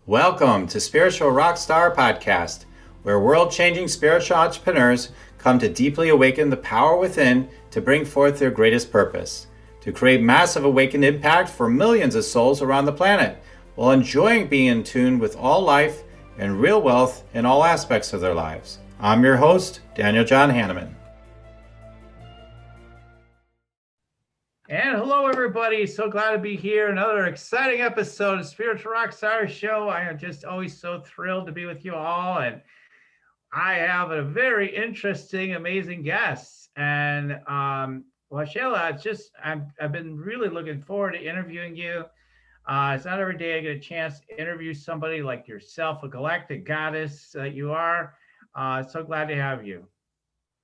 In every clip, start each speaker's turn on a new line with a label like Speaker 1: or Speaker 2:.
Speaker 1: Welcome to Spiritual Rockstar Podcast, where world-changing spiritual entrepreneurs come to deeply awaken the power within to bring forth their greatest purpose, to create massive awakened impact for millions of souls around the planet, while enjoying being in tune with all life and real wealth in all aspects of their lives. I'm your host, Daniel John Hanneman. And hello, everybody. So glad to be here. Another exciting episode of Spiritual Rockstar Show. I am just always so thrilled to be with you all. And I have a very interesting, amazing guest. And Waxela, I've been really looking forward to interviewing you. It's not every day I get a chance to interview somebody like yourself, a galactic goddess that you are. So glad to have you.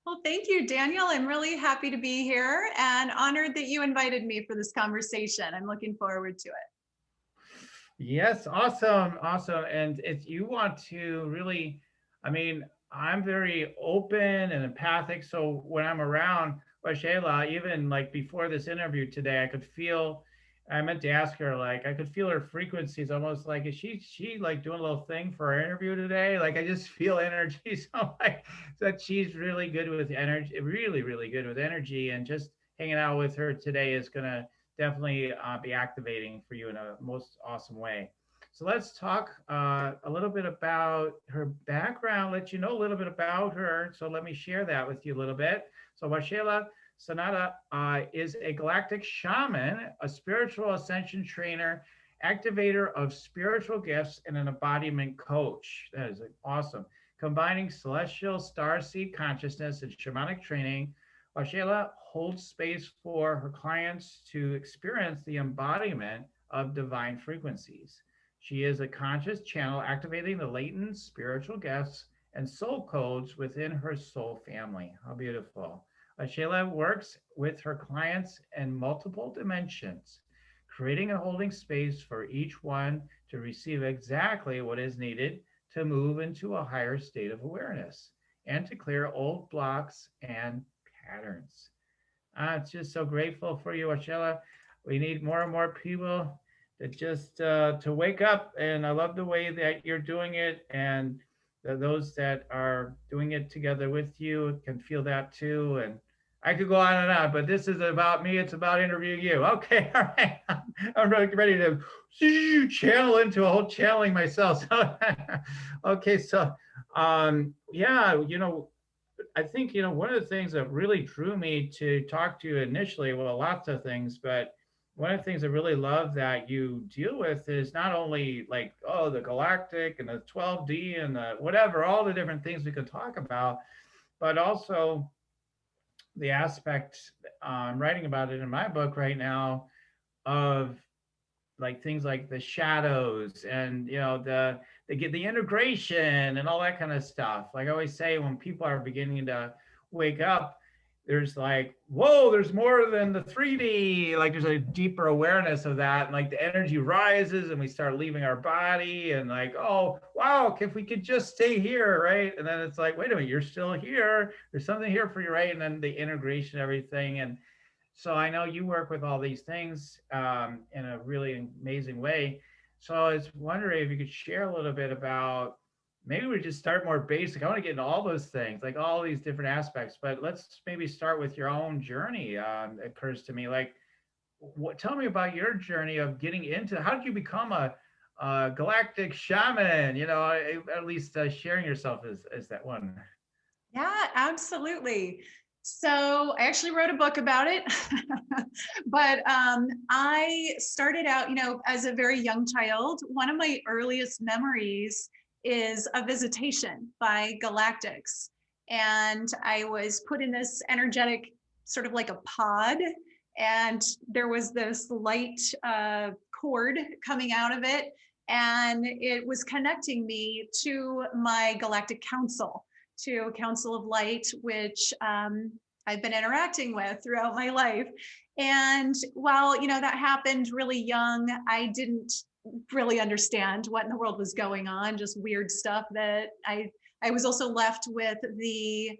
Speaker 2: Well, thank you, Daniel. I'm really happy to be here and honored that you invited me for this conversation. I'm looking forward to it.
Speaker 1: Yes, awesome. And if you want to really, I'm very open and empathic. So when I'm around wa-shay-la, even like before this interview today, I meant to ask her, like, I could feel her frequencies almost like, is she like doing a little thing for our interview today? Like, I just feel energy. So like that she's really good with energy, really, really good with energy. And just hanging out with her today is going to definitely be activating for you in a most awesome way. So let's talk a little bit about her background, let you know a little bit about her. So let me share that with you a little bit. So Waxela Sananda is a Galactic Shaman, a spiritual ascension trainer, activator of spiritual gifts, and an embodiment coach. That is awesome. Combining celestial starseed consciousness and shamanic training, Waxela holds space for her clients to experience the embodiment of divine frequencies. She is a conscious channel activating the latent spiritual gifts and soul codes within her soul family. How beautiful. Waxela works with her clients in multiple dimensions, creating and holding space for each one to receive exactly what is needed to move into a higher state of awareness and to clear old blocks and patterns. It's just so grateful for you, Waxela. We need more and more people to wake up, and I love the way that you're doing it, and those that are doing it together with you can feel that too. And I could go on and on, but this is about me. It's about interviewing you. Okay, all right. I'm ready to channel into a whole channeling myself. Okay, so yeah, I think, one of the things that really drew me to talk to you initially, well, lots of things, but one of the things I really love that you deal with is not only like, oh, the galactic and the 12D and the whatever, all the different things we could talk about, but also the aspect, I'm writing about it in my book right now, of like things like the shadows and the integration and all that kind of stuff. Like I always say, when people are beginning to wake up, there's like, whoa, there's more than the 3D. Like there's a deeper awareness of that, and like the energy rises and we start leaving our body, and like, oh wow, if we could just stay here, right? And then it's like, wait a minute, you're still here, there's something here for you, right? And then the integration, everything. And so I know you work with all these things in a really amazing way. So I was wondering if you could share a little bit about, maybe we just start more basic. I want to get into all those things, like all these different aspects, but let's maybe start with your own journey. It occurs to me, like, tell me about your journey of getting into, how did you become a galactic shaman? At least sharing yourself as that one.
Speaker 2: Yeah, absolutely. So I actually wrote a book about it, but I started out, as a very young child. One of my earliest memories is a visitation by Galactics. And I was put in this energetic, sort of like a pod, and there was this light cord coming out of it, and it was connecting me to my galactic council, to a council of light, which I've been interacting with throughout my life. And while that happened really young, I didn't really understand what in the world was going on, just weird stuff that I was also left with the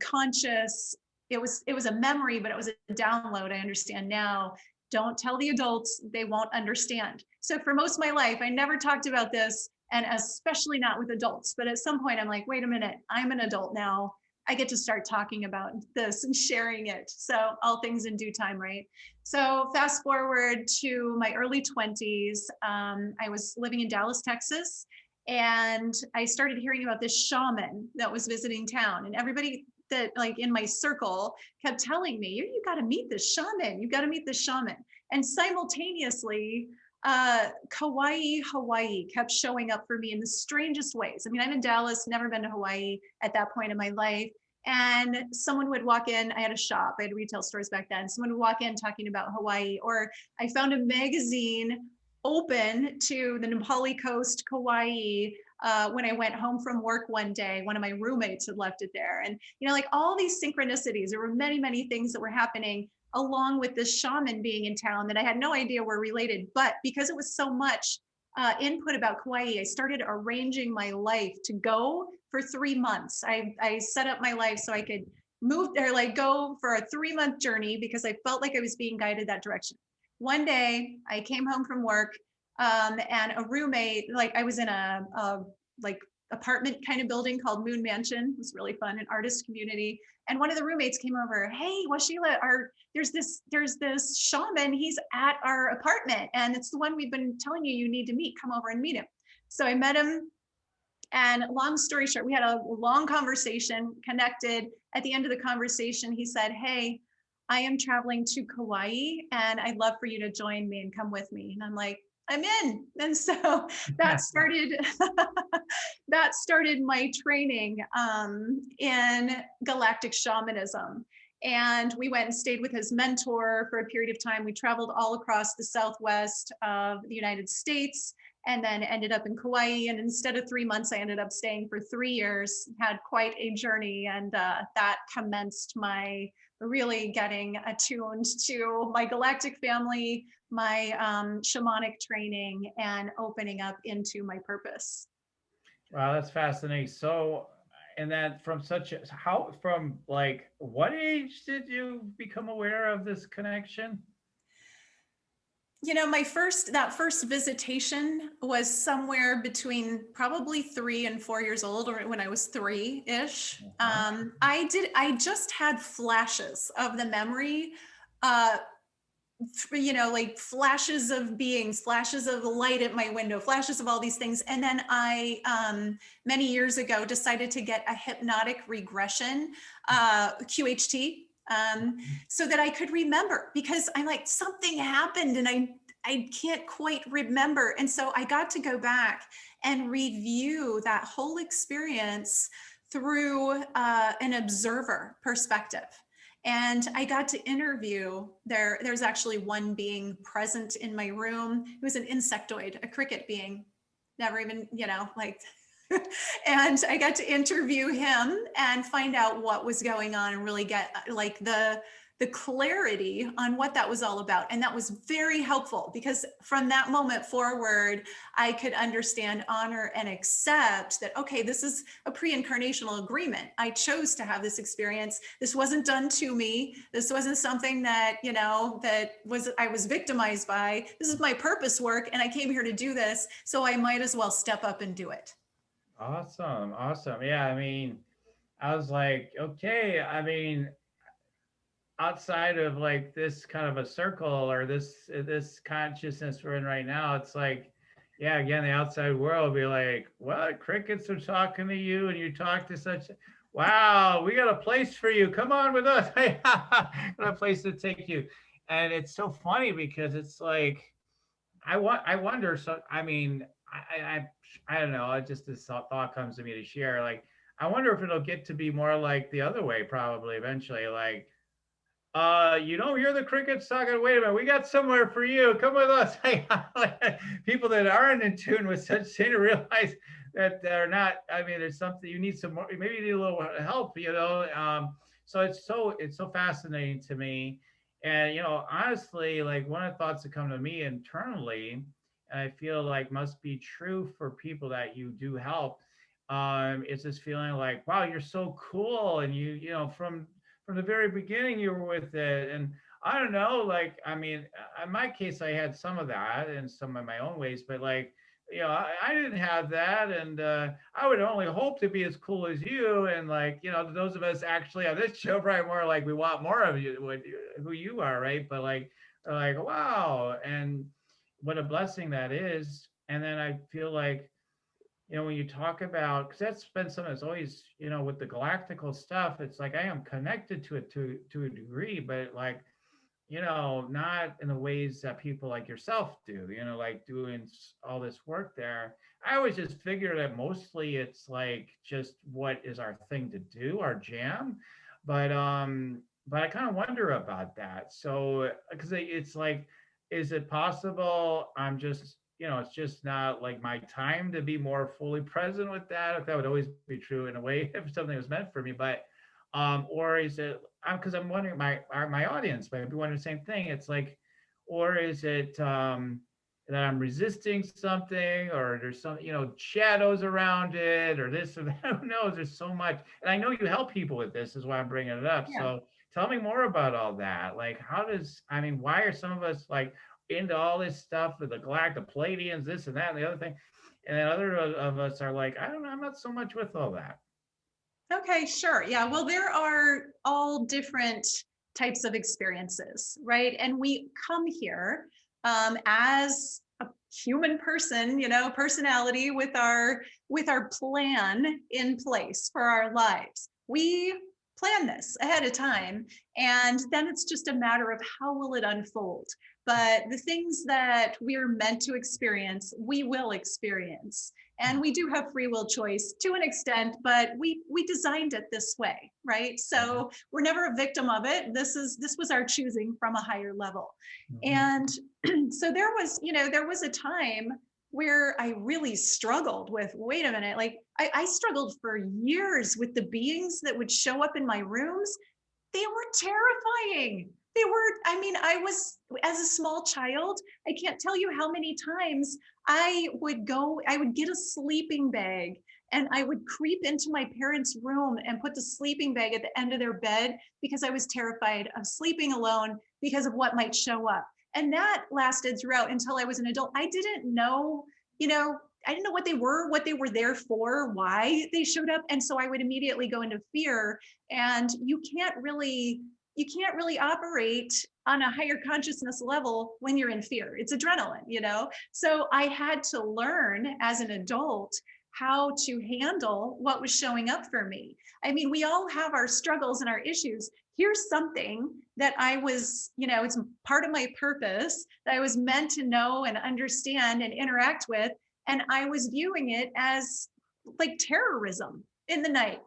Speaker 2: conscious, it was a memory, but it was a download, I understand now, Don't tell the adults, they won't understand. So for most of my life, I never talked about this, and especially not with adults. But at some point, I'm like, wait a minute, I'm an adult now. I get to start talking about this and sharing it. So all things in due time, right? So fast forward to my early 20s, I was living in Dallas, Texas, and I started hearing about this shaman that was visiting town, and everybody that like in my circle kept telling me, you got to meet this shaman, you got to meet this shaman. And simultaneously, Kauai, Hawaii kept showing up for me in the strangest ways. I mean, I'm in Dallas, never been to Hawaii at that point in my life. And someone would walk in, I had a shop, I had retail stores back then. Someone would walk in talking about Hawaii, or I found a magazine open to the Nepali coast, Kauai, when I went home from work one day. One of my roommates had left it there. And, you know, like all these synchronicities, there were many, many things that were happening along with this shaman being in town that I had no idea were related. But because it was so much input about Kauai, I started arranging my life to go for 3 months. I set up my life so I could move or like go for a 3-month journey because I felt like I was being guided that direction. One day I came home from work, and a roommate, like I was in a like apartment kind of building called Moon Mansion. It was really fun, an artist community. And one of the roommates came over, hey, wa-shay-la, there's this shaman, he's at our apartment, and it's the one we've been telling you need to meet. Come over and meet him. So I met him, and long story short, we had a long conversation, connected. At the end of the conversation, he said, hey, I am traveling to Kauai, and I'd love for you to join me and come with me. And I'm like, I'm in. And so that started that started my training in Galactic Shamanism. And we went and stayed with his mentor for a period of time. We traveled all across the Southwest of the United States, and then ended up in Kauai. And instead of 3 months, I ended up staying for 3 years, had quite a journey. And that commenced my really getting attuned to my galactic family, my shamanic training, and opening up into my purpose.
Speaker 1: Wow, that's fascinating. So, and then from like what age did you become aware of this connection?
Speaker 2: You know, that first visitation was somewhere between probably 3 and 4 years old, or when I was 3-ish. I just had flashes of the memory, uh, you know, like flashes of beings, flashes of light at my window, flashes of all these things. And then I, many years ago, decided to get a hypnotic regression, QHT, so that I could remember, because I'm like, something happened and I can't quite remember. And so I got to go back and review that whole experience through an observer perspective. And I got to interview there's actually one being present in my room. It was an insectoid, a cricket being, never even, you know, like, and I got to interview him and find out what was going on and really get like the clarity on what that was all about. And that was very helpful, because from that moment forward, I could understand, honor, and accept that, okay, this is a pre-incarnational agreement. I chose to have this experience. This wasn't done to me. This wasn't something that, you know, I was victimized by. This is my purpose work, and I came here to do this, so I might as well step up and do it.
Speaker 1: Awesome, awesome. Yeah, I mean, I was like, okay, I mean, outside of like this kind of a circle or this consciousness we're in right now, it's like, yeah, again, the outside world be like, what, crickets are talking to you and you talk to such, wow, we got a place for you, come on with us. Got a place to take you. And it's so funny because it's like, I wonder, so I mean, I don't know, it just, this thought comes to me to share, like, I wonder if it'll get to be more like the other way, probably eventually, like, you don't hear the crickets talking. Wait a minute, we got somewhere for you. Come with us. People that aren't in tune with such thing to realize that they're not. I mean, there's something you need some more. Maybe you need a little help. You know, so it's so fascinating to me. And you know, honestly, like one of the thoughts that come to me internally, and I feel like must be true for people that you do help, is this feeling like, wow, you're so cool, and you know from the very beginning you were with it, and I don't know. Like, I mean, in my case, I had some of that and some of my own ways, but like, I didn't have that, and I would only hope to be as cool as you. And like, those of us actually on this show probably more like we want more of you, who you are, right? But like, wow, and what a blessing that is. And then I feel like, when you talk about, because that's been something that's always, with the galactical stuff, it's like I am connected to it to a degree, but like, not in the ways that people like yourself do, like doing all this work there. I always just figure that mostly it's like just what is our thing to do, our jam. But I kind of wonder about that. So, because it's like, is it possible I'm just, it's just not like my time to be more fully present with that? If that would always be true in a way, if something was meant for me, but or is it, because I'm wondering, my audience might be wondering the same thing. It's like, or is it that I'm resisting something, or there's some, shadows around it, or this or that? Who knows? There's so much, and I know you help people with this, is why I'm bringing it up.
Speaker 2: Yeah.
Speaker 1: So tell me more about all that. Like, I mean, why are some of us like into all this stuff with the Galactic Palladians, this and that, and the other thing, and then other of us are like, I don't know, I'm not so much with all that.
Speaker 2: Okay, sure. Yeah. Well, there are all different types of experiences, right? And we come here as a human person, personality with our plan in place for our lives. We plan this ahead of time, and then it's just a matter of how will it unfold. But the things that we're meant to experience, we will experience. And we do have free will choice to an extent, but we designed it this way, right? So we're never a victim of it. This was our choosing from a higher level.
Speaker 1: Mm-hmm.
Speaker 2: And so there was a time where I really struggled with, wait a minute, like I struggled for years with the beings that would show up in my rooms. They were terrifying. I mean, I was, as a small child, I can't tell you how many times I would get a sleeping bag and I would creep into my parents' room and put the sleeping bag at the end of their bed because I was terrified of sleeping alone because of what might show up. And that lasted throughout until I was an adult. I didn't know, I didn't know what they were there for, why they showed up. And so I would immediately go into fear. And you can't really operate on a higher consciousness level when you're in fear. It's adrenaline. So I had to learn as an adult how to handle what was showing up for me. I mean, we all have our struggles and our issues. Here's something that I was, it's part of my purpose that I was meant to know and understand and interact with. And I was viewing it as like terrorism in the night.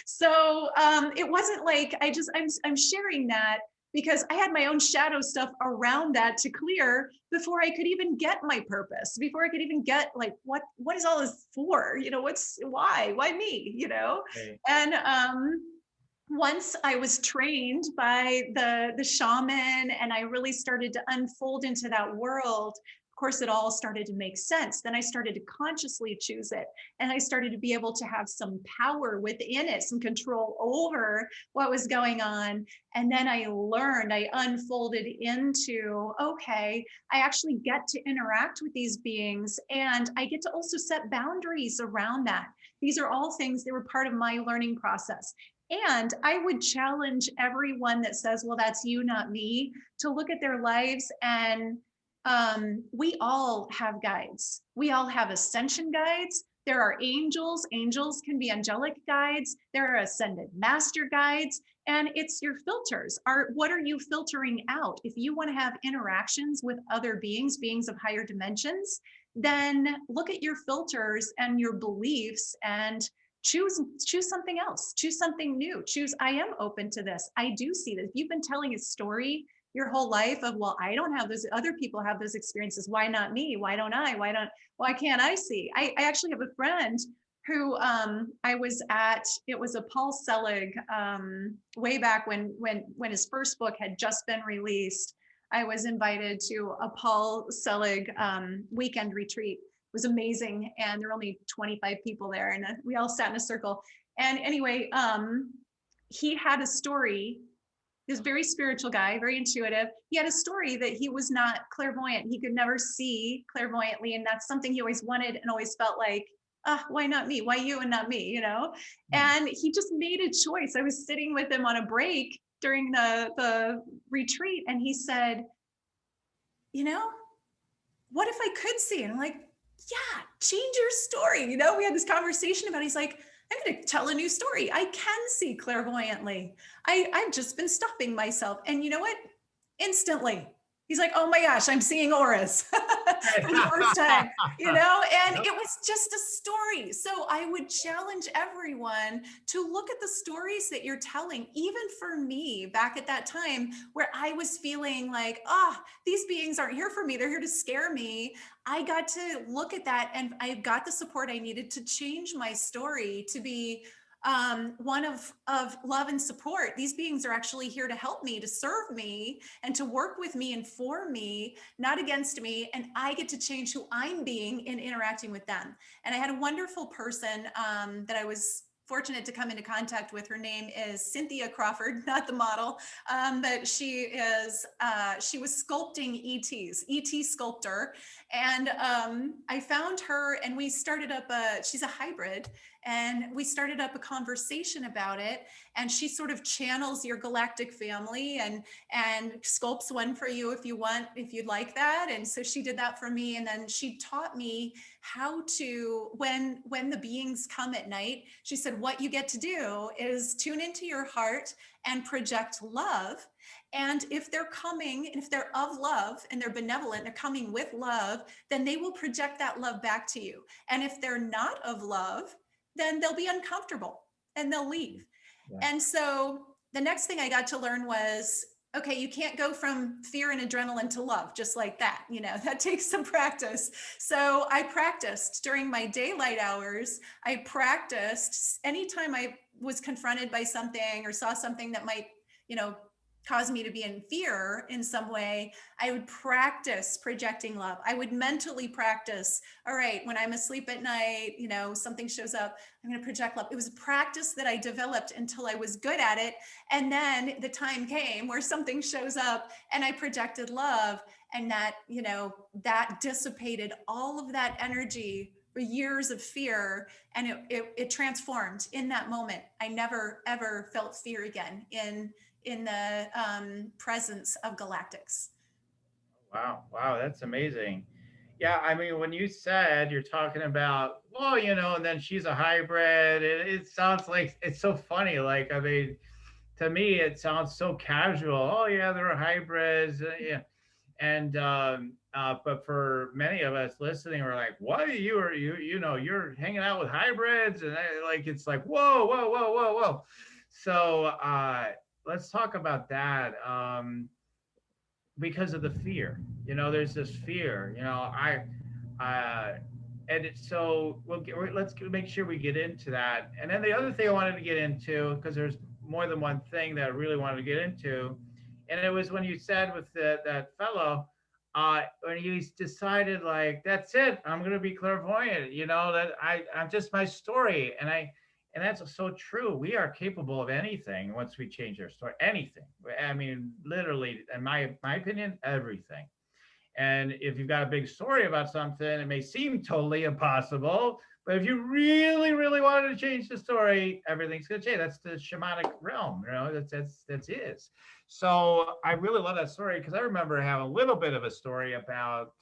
Speaker 2: So it wasn't like I'm sharing that because I had my own shadow stuff around that to clear before I could even get my purpose, before I could even get like, what is all this for? Why me,
Speaker 1: Okay.
Speaker 2: And once I was trained by the shaman and I really started to unfold into that world, of course, it all started to make sense. Then I started to consciously choose it. And I started to be able to have some power within it, some control over what was going on. And then I unfolded into, okay, I actually get to interact with these beings and I get to also set boundaries around that. These are all things that were part of my learning process. And I would challenge everyone that says, well, that's you, not me, to look at their lives and we all have guides. We all have ascension guides. There are angels. Angels can be angelic guides. There are ascended master guides. And it's your filters. What are you filtering out? If you want to have interactions with other beings of higher dimensions, then look at your filters and your beliefs and choose something else. Choose something new. Choose, I am open to this. I do see this. If you've been telling a story your whole life of, well, I don't have those, other people have those experiences. Why not me? Why can't I see? I actually have a friend who I was at, it was a Paul Selig way back when his first book had just been released. I was invited to a Paul Selig weekend retreat. It was amazing. And there were only 25 people there and we all sat in a circle. And anyway, he had a story this very spiritual guy, very intuitive. He had a story that he was not clairvoyant. He could never see clairvoyantly. And that's something he always wanted and always felt like, why not me? Why you and not me? You know?
Speaker 1: Hmm.
Speaker 2: And he just made a choice. I was sitting with him on a break during the retreat, and he said, you know, what if I could see? And I'm like, yeah, change your story. You know, we had this conversation about it. He's like, I'm going to tell a new story. I can see clairvoyantly. I've just been stopping myself. And you know what? Instantly, he's like, oh my gosh, I'm seeing auras for the first time, you know? And
Speaker 1: Yep.
Speaker 2: it was just a story. So I would challenge everyone to look at the stories that you're telling, even for me back at that time where I was feeling like, these beings aren't here for me. They're here to scare me. I got to look at that and I got the support I needed to change my story to be one of love and support. These beings are actually here to help me, to serve me, and to work with me and for me, not against me. And I get to change who I'm being in interacting with them. And I had a wonderful person that I was fortunate to come into contact with. Her name is Cynthia Crawford, not the model, but she was sculpting ETs, ET sculptor. And I found her and we started up she's a hybrid, and we started up a conversation about it. And she sort of channels your galactic family and sculpts one for you if you want, if you'd like that. And so she did that for me. And then she taught me how to, when the beings come at night, she said, what you get to do is tune into your heart and project love. And if they're coming, and if they're of love and they're benevolent, they're coming with love, then they will project that love back to you. And if they're not of love, then they'll be uncomfortable and they'll leave.
Speaker 1: Yeah.
Speaker 2: And so the next thing I got to learn was, okay, you can't go from fear and adrenaline to love just like that. You know, that takes some practice. So I practiced during my daylight hours. I practiced anytime I was confronted by something or saw something that might, you know, cause me to be in fear in some way. I would practice projecting love. I would mentally practice, all right, when I'm asleep at night, you know, something shows up, I'm going to project love. It was a practice that I developed until I was good at it. And then the time came where something shows up and I projected love, and that, you know, that dissipated all of that energy for years of fear, and it transformed in that moment. I never ever felt fear again in the presence of galactics.
Speaker 1: Wow. Wow. That's amazing. Yeah. I mean, when you said you're talking about, well, and then she's a hybrid, it sounds like it's so funny. Like, I mean, to me, it sounds so casual. Oh, yeah, they're hybrids. Yeah. And, but for many of us listening, we're like, what? You're hanging out with hybrids. And like, it's like, whoa, whoa, whoa, whoa, whoa. So, let's talk about that. Because of the fear. There's this fear. And so let's make sure we get into that. And then the other thing I wanted to get into, because there's more than one thing that I really wanted to get into, and it was when you said with that fellow, when he decided like, that's it, I'm going to be clairvoyant. That I'm just my story, and that's so true. We are capable of anything once we change our story. Anything. I mean, literally, in my opinion, everything. And if you've got a big story about something, it may seem totally impossible. But if you really, really wanted to change the story, everything's going to change. That's the shamanic realm. That's is. So I really love that story because I remember having a little bit of a story about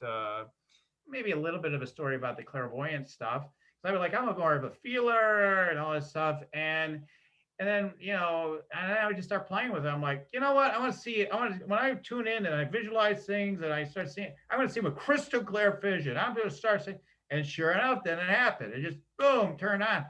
Speaker 1: maybe a little bit of a story about the clairvoyant stuff. So I was like, I'm more of a feeler and all this stuff. And then, and then I would just start playing with it. I'm like, you know what? I want to see, when I tune in and I visualize things and I start seeing, I want to see with crystal clear vision. I'm going to start seeing, and sure enough, then it happened. It just, boom, turned on.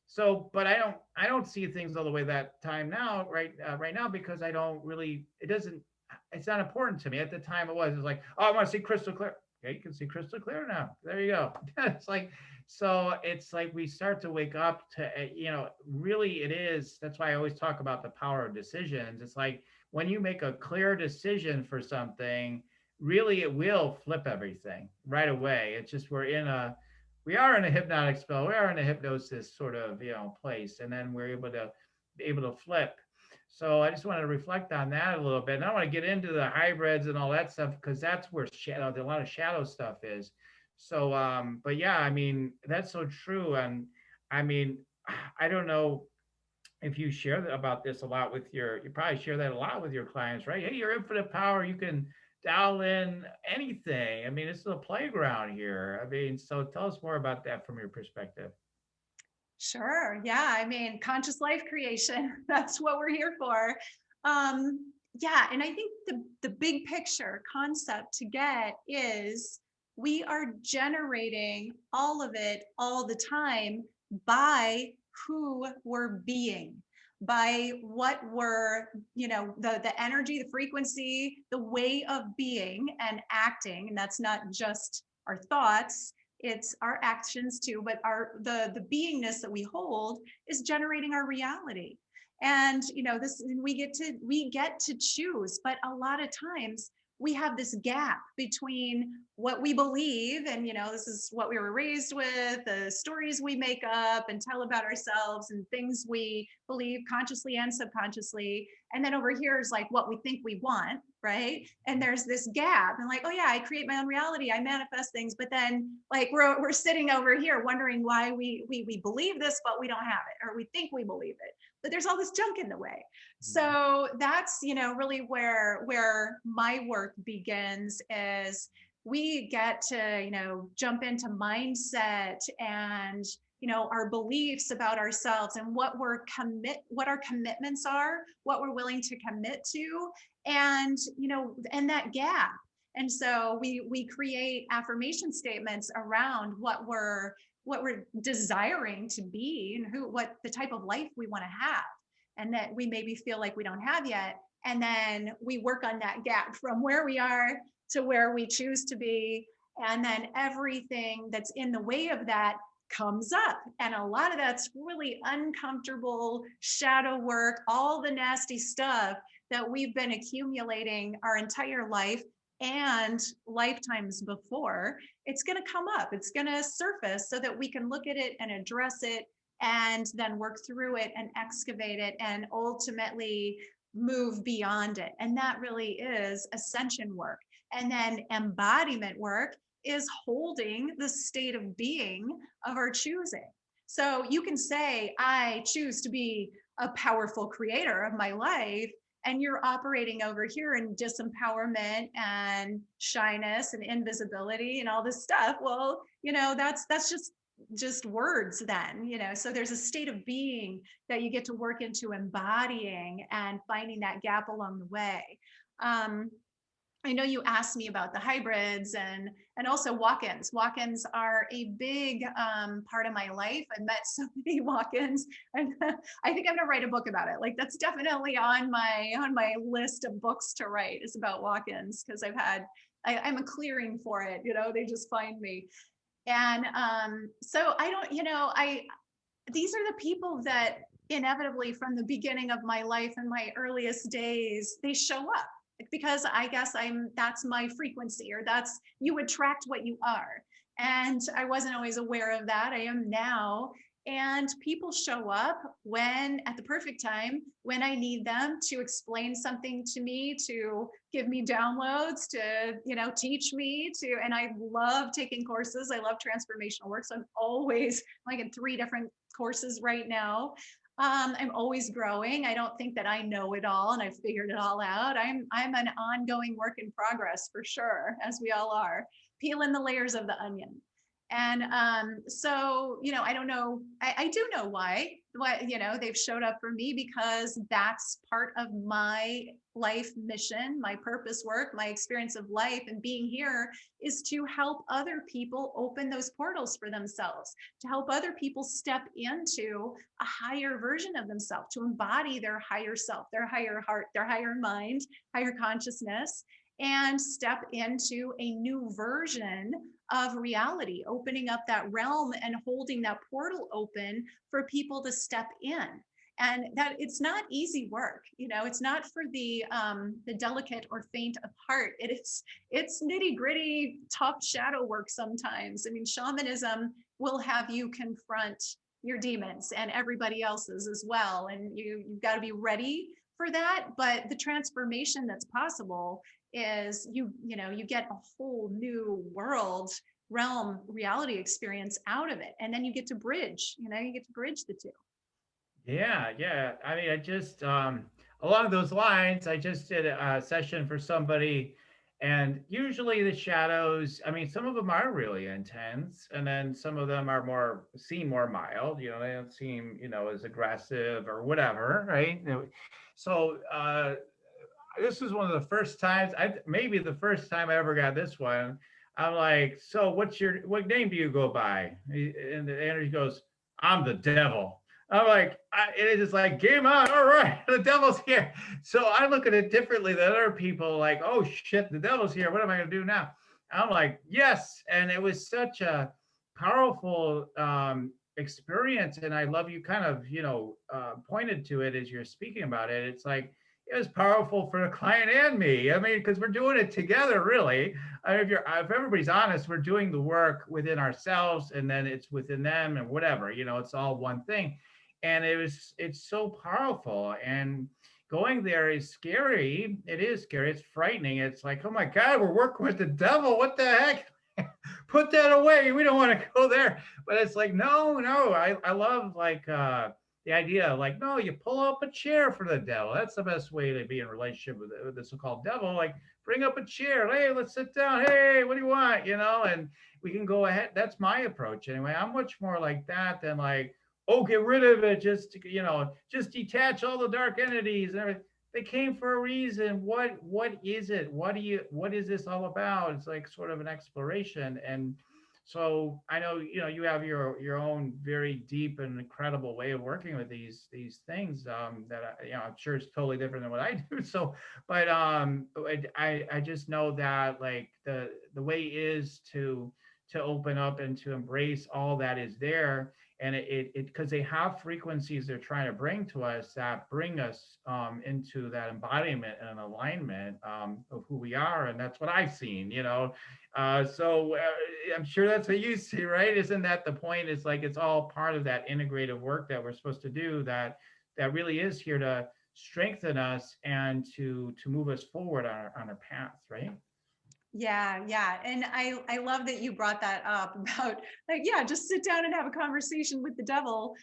Speaker 1: So, but I don't see things all the way that time now, right now, because I don't really, it's not important to me. At the time it was like, oh, I want to see crystal clear. Okay, you can see crystal clear now. There you go. It's like, so it's like we start to wake up to, really it is. That's why I always talk about the power of decisions. It's like when you make a clear decision for something, really it will flip everything right away. It's just we are in a hypnotic spell. We are in a hypnosis sort of, place, and then we're able to flip. So I just wanted to reflect on that a little bit. And I want to get into the hybrids and all that stuff because that's where shadow, a lot of shadow stuff is. So, but yeah, I mean, that's so true. And I mean, I don't know if you share about this a lot with you probably share that a lot with your clients, right? Hey, your infinite power, you can dial in anything. I mean, it's a playground here. I mean, so tell us more about that from your perspective.
Speaker 2: Sure. Yeah. I mean, conscious life creation, that's what we're here for. Yeah. And I think the big picture concept to get is we are generating all of it all the time by who we're being, by what we're, the energy, the frequency, the way of being and acting. And that's not just our thoughts, it's our actions too, but the beingness that we hold is generating our reality. And this, we get to choose, but a lot of times we have this gap between what we believe, and this is what we were raised with, the stories we make up and tell about ourselves, and things we believe consciously and subconsciously, and then over here is like what we think we want, right? And there's this gap, and like, oh yeah, I create my own reality, I manifest things, but then like we're sitting over here wondering why we believe this but we don't have it, or we think we believe it, but there's all this junk in the way. So that's really where my work begins, is we get to jump into mindset and our beliefs about ourselves, and what our commitments are, what we're willing to commit to, and and that gap. And so we create affirmation statements around what we're desiring to be, and what the type of life we want to have, and that we maybe feel like we don't have yet. And then we work on that gap from where we are to where we choose to be. And then everything that's in the way of that comes up. And a lot of that's really uncomfortable shadow work, all the nasty stuff that we've been accumulating our entire life and lifetimes before. It's going to come up, it's going to surface, so that we can look at it and address it, and then work through it and excavate it and ultimately move beyond it. And that really is ascension work. And then embodiment work is holding the state of being of our choosing. So you can say, I choose to be a powerful creator of my life, and you're operating over here in disempowerment and shyness and invisibility and all this stuff. Well, that's just words then. So there's a state of being that you get to work into embodying and finding that gap along the way. I know you asked me about the hybrids and also walk-ins. Walk-ins are a big part of my life. I met so many walk-ins, and I think I'm gonna write a book about it. Like, that's definitely on my list of books to write, is about walk-ins, because I'm a clearing for it. They just find me. And so I don't, these are the people that inevitably from the beginning of my life and my earliest days, they show up, because I guess that's my frequency, or you attract what you are. And I wasn't always aware of that. I am now. And people show up at the perfect time, when I need them to explain something to me, to give me downloads, to, teach me and I love taking courses. I love transformational work. So I'm always like in 3 different courses right now. I'm always growing. I don't think that I know it all and I've figured it all out. I'm an ongoing work in progress, for sure, as we all are, peeling the layers of the onion. And so, I don't know, I do know why they've showed up for me, because that's part of my life mission, my purpose work, my experience of life and being here, is to help other people open those portals for themselves, to help other people step into a higher version of themselves, to embody their higher self, their higher heart, their higher mind, higher consciousness, and step into a new version of reality, opening up that realm and holding that portal open for people to step in. And that it's not easy work. It's not for the delicate or faint of heart. It's nitty gritty, tough shadow work sometimes. I mean, shamanism will have you confront your demons and everybody else's as well. And you've got to be ready for that, but the transformation that's possible is you get a whole new world, realm, reality experience out of it, and then you get to bridge, the two.
Speaker 1: Yeah, yeah. I mean, I just along those lines, I just did a session for somebody, and usually the shadows, I mean, some of them are really intense, and then some of them are seem more mild, they don't seem, as aggressive or whatever, right? So this is one of the first times, maybe the first time I ever got this one. I'm like, so what name do you go by? And the energy goes, I'm the devil. I'm like, it is like game on. All right, the devil's here. So I look at it differently than other people. Like, oh shit, the devil's here. What am I gonna do now? I'm like, yes. And it was such a powerful experience. And I love you kind of, pointed to it as you're speaking about it. It's like it was powerful for the client and me. I mean, because we're doing it together, really. I mean, if everybody's honest, we're doing the work within ourselves, and then it's within them, and whatever. It's all one thing, and it's so powerful. And going there is scary. It is scary. It's frightening. It's like, oh my God, we're working with the devil. What the heck? Put that away. We don't want to go there. But it's like, no, no. I love like the idea, like, no, you pull up a chair for the devil. That's the best way to be in a relationship with the so-called devil. Like, bring up a chair. Hey, let's sit down. Hey, what do you want? And we can go ahead. That's my approach anyway. I'm much more like that than like, oh, get rid of it. Just detach all the dark entities and everything. They came for a reason. What is it? What is this all about? It's like sort of an exploration. And so I know you have your own very deep and incredible way of working with these things that I'm sure is totally different than what I do. So, but I just know that like the way is to open up and to embrace all that is there, and it because they have frequencies they're trying to bring to us that bring us into that embodiment and alignment of who we are, and that's what I've seen. So I'm sure that's what you see, right? Isn't that the point? It's like it's all part of that integrative work that we're supposed to do. That really is here to strengthen us and to move us forward on our path, right?
Speaker 2: Yeah, yeah. And I love that you brought that up about like, yeah, just sit down and have a conversation with the devil.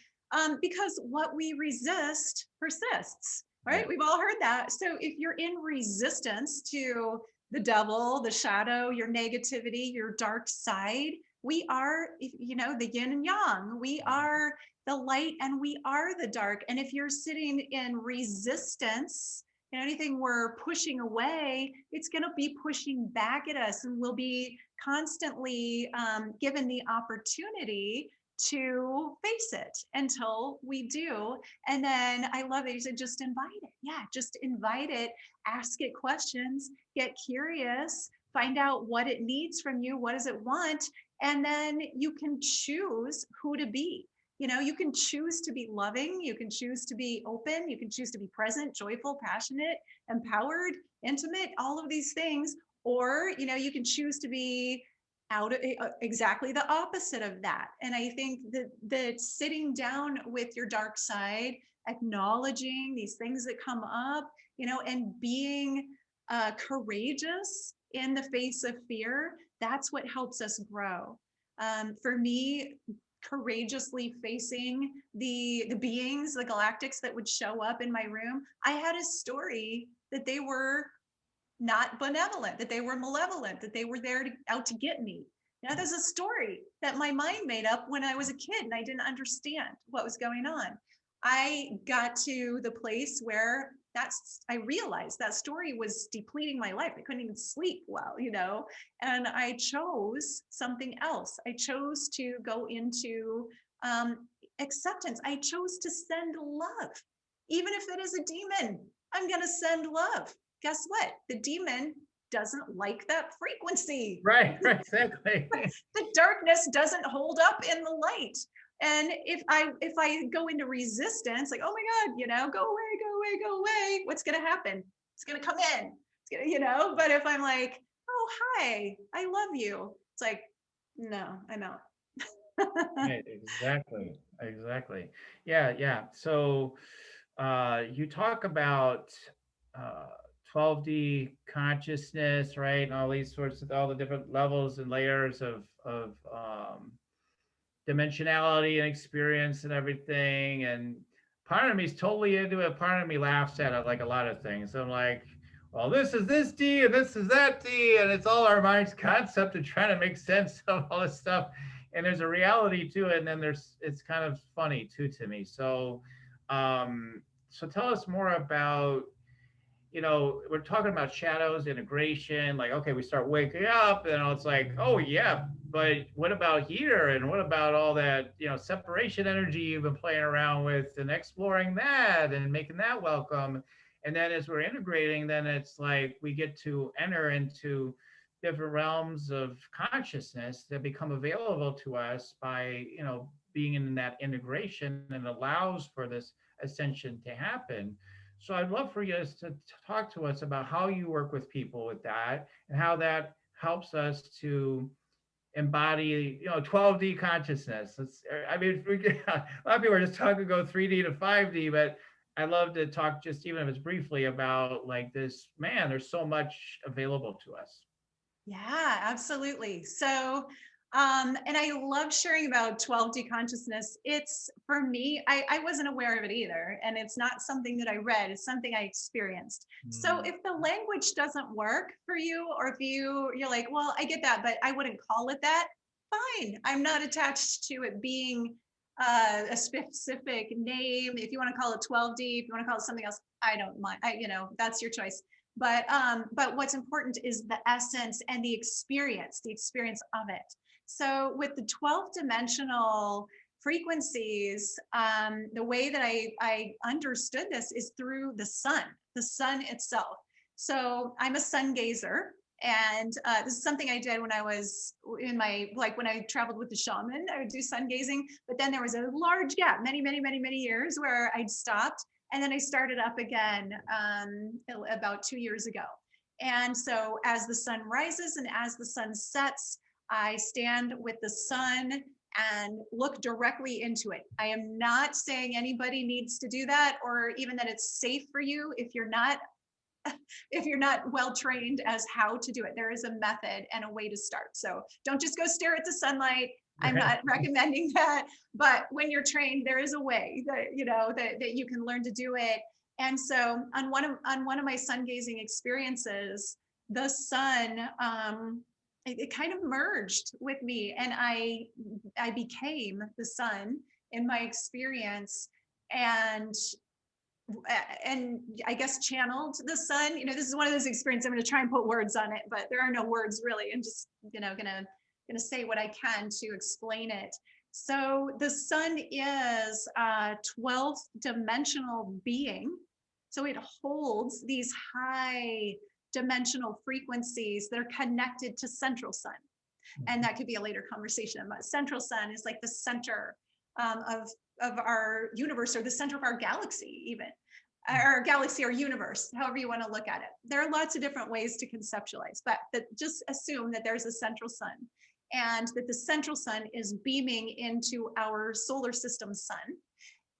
Speaker 2: Because what we resist persists, right?
Speaker 1: Yeah.
Speaker 2: We've all heard that. So if you're in resistance to the devil, the shadow, your negativity, your dark side, we are, the yin and yang. We are the light and we are the dark. And if you're sitting in resistance, anything we're pushing away, it's going to be pushing back at us, and we'll be constantly given the opportunity to face it until we do. And then I love it. You said just invite it. Yeah, just invite it, ask it questions, get curious, find out what it needs from you, what does it want, and then you can choose who to be. You can choose to be loving, you can choose to be open, you can choose to be present, joyful, passionate, empowered, intimate, all of these things. Or, you can choose to be out of exactly the opposite of that. And I think that sitting down with your dark side, acknowledging these things that come up, and being courageous in the face of fear, that's what helps us grow. For me, courageously facing the beings, the galactics that would show up in my room, I had a story that they were not benevolent, that they were malevolent, that they were there out to get me. There's a story that my mind made up when I was a kid and I didn't understand what was going on. I got to the place where I realized that story was depleting my life. I couldn't even sleep well, and I chose something else. I chose to go into acceptance. I chose to send love. Even if it is a demon, I'm going to send love. Guess what? The demon doesn't like that frequency.
Speaker 1: Right, exactly.
Speaker 2: The darkness doesn't hold up in the light. And if I go into resistance, like, oh my God, go away, go away, go away, what's going to happen? It's going to come in. It's gonna, but if I'm like, oh, hi, I love you, it's like, no, I'm out.
Speaker 1: Right, exactly. Yeah, yeah. So you talk about uh, 12D consciousness, right? And all these sorts of all the different levels and layers of dimensionality and experience and everything. And part of me is totally into it. Part of me laughs at it, like a lot of things. I'm like, well, this is this D and this is that D, and it's all our mind's concept of trying to make sense of all this stuff. And there's a reality to it, and then it's kind of funny too to me. So tell us more about, we're talking about shadows, integration, like, okay, we start waking up and it's like, oh yeah, but what about here? And what about all that, separation energy you've been playing around with and exploring that and making that welcome. And then as we're integrating, then it's like we get to enter into different realms of consciousness that become available to us by, being in that integration, and allows for this ascension to happen. So I'd love for you to talk to us about how you work with people with that and how that helps us to embody, 12D consciousness. I mean, a lot of people are just talking go 3D to 5D, but I love to talk just even if it's briefly about like this, man, there's so much available to us.
Speaker 2: Yeah, absolutely. So, and I love sharing about 12D consciousness. It's for me, I wasn't aware of it either. And it's not something that I read, it's something I experienced. So
Speaker 1: Mm.
Speaker 2: if the language doesn't work for you, or if you're like, well, I get that, but I wouldn't call it that, fine. I'm not attached to it being a specific name. If you want to call it 12D, if you want to call it something else, I don't mind. That's your choice. But what's important is the essence and the experience of it. So with the 12 dimensional frequencies, the way that I understood this is through the sun itself. So I'm a sun gazer. And this is something I did when I was when I traveled with the shaman. I would do sun gazing, but then there was a large gap, many years, where I'd stopped, and then I started up again about 2 years ago. And so as the sun rises and as the sun sets, I stand with the sun and look directly into it. I am not saying anybody needs to do that, or even that it's safe for you if you're not well trained as how to do it. There is a method and a way to start. So don't just go stare at the sunlight. I'm not recommending that, but when you're trained, there is a way that you can learn to do it. And so on one of my sun gazing experiences, the sun it kind of merged with me, and I became the sun in my experience, and I guess channeled the sun. This is one of those experiences. I'm going to try and put words on it, but there are no words really. I'm just gonna say what I can to explain it. So the sun is a 12th dimensional being. So it holds these high dimensional frequencies that are connected to central sun. And that could be a later conversation. But central sun is like the center of our universe, or the center of our galaxy, even. Our galaxy or universe, however you want to look at it. There are lots of different ways to conceptualize, but just assume that there's a central sun, and that the central sun is beaming into our solar system sun.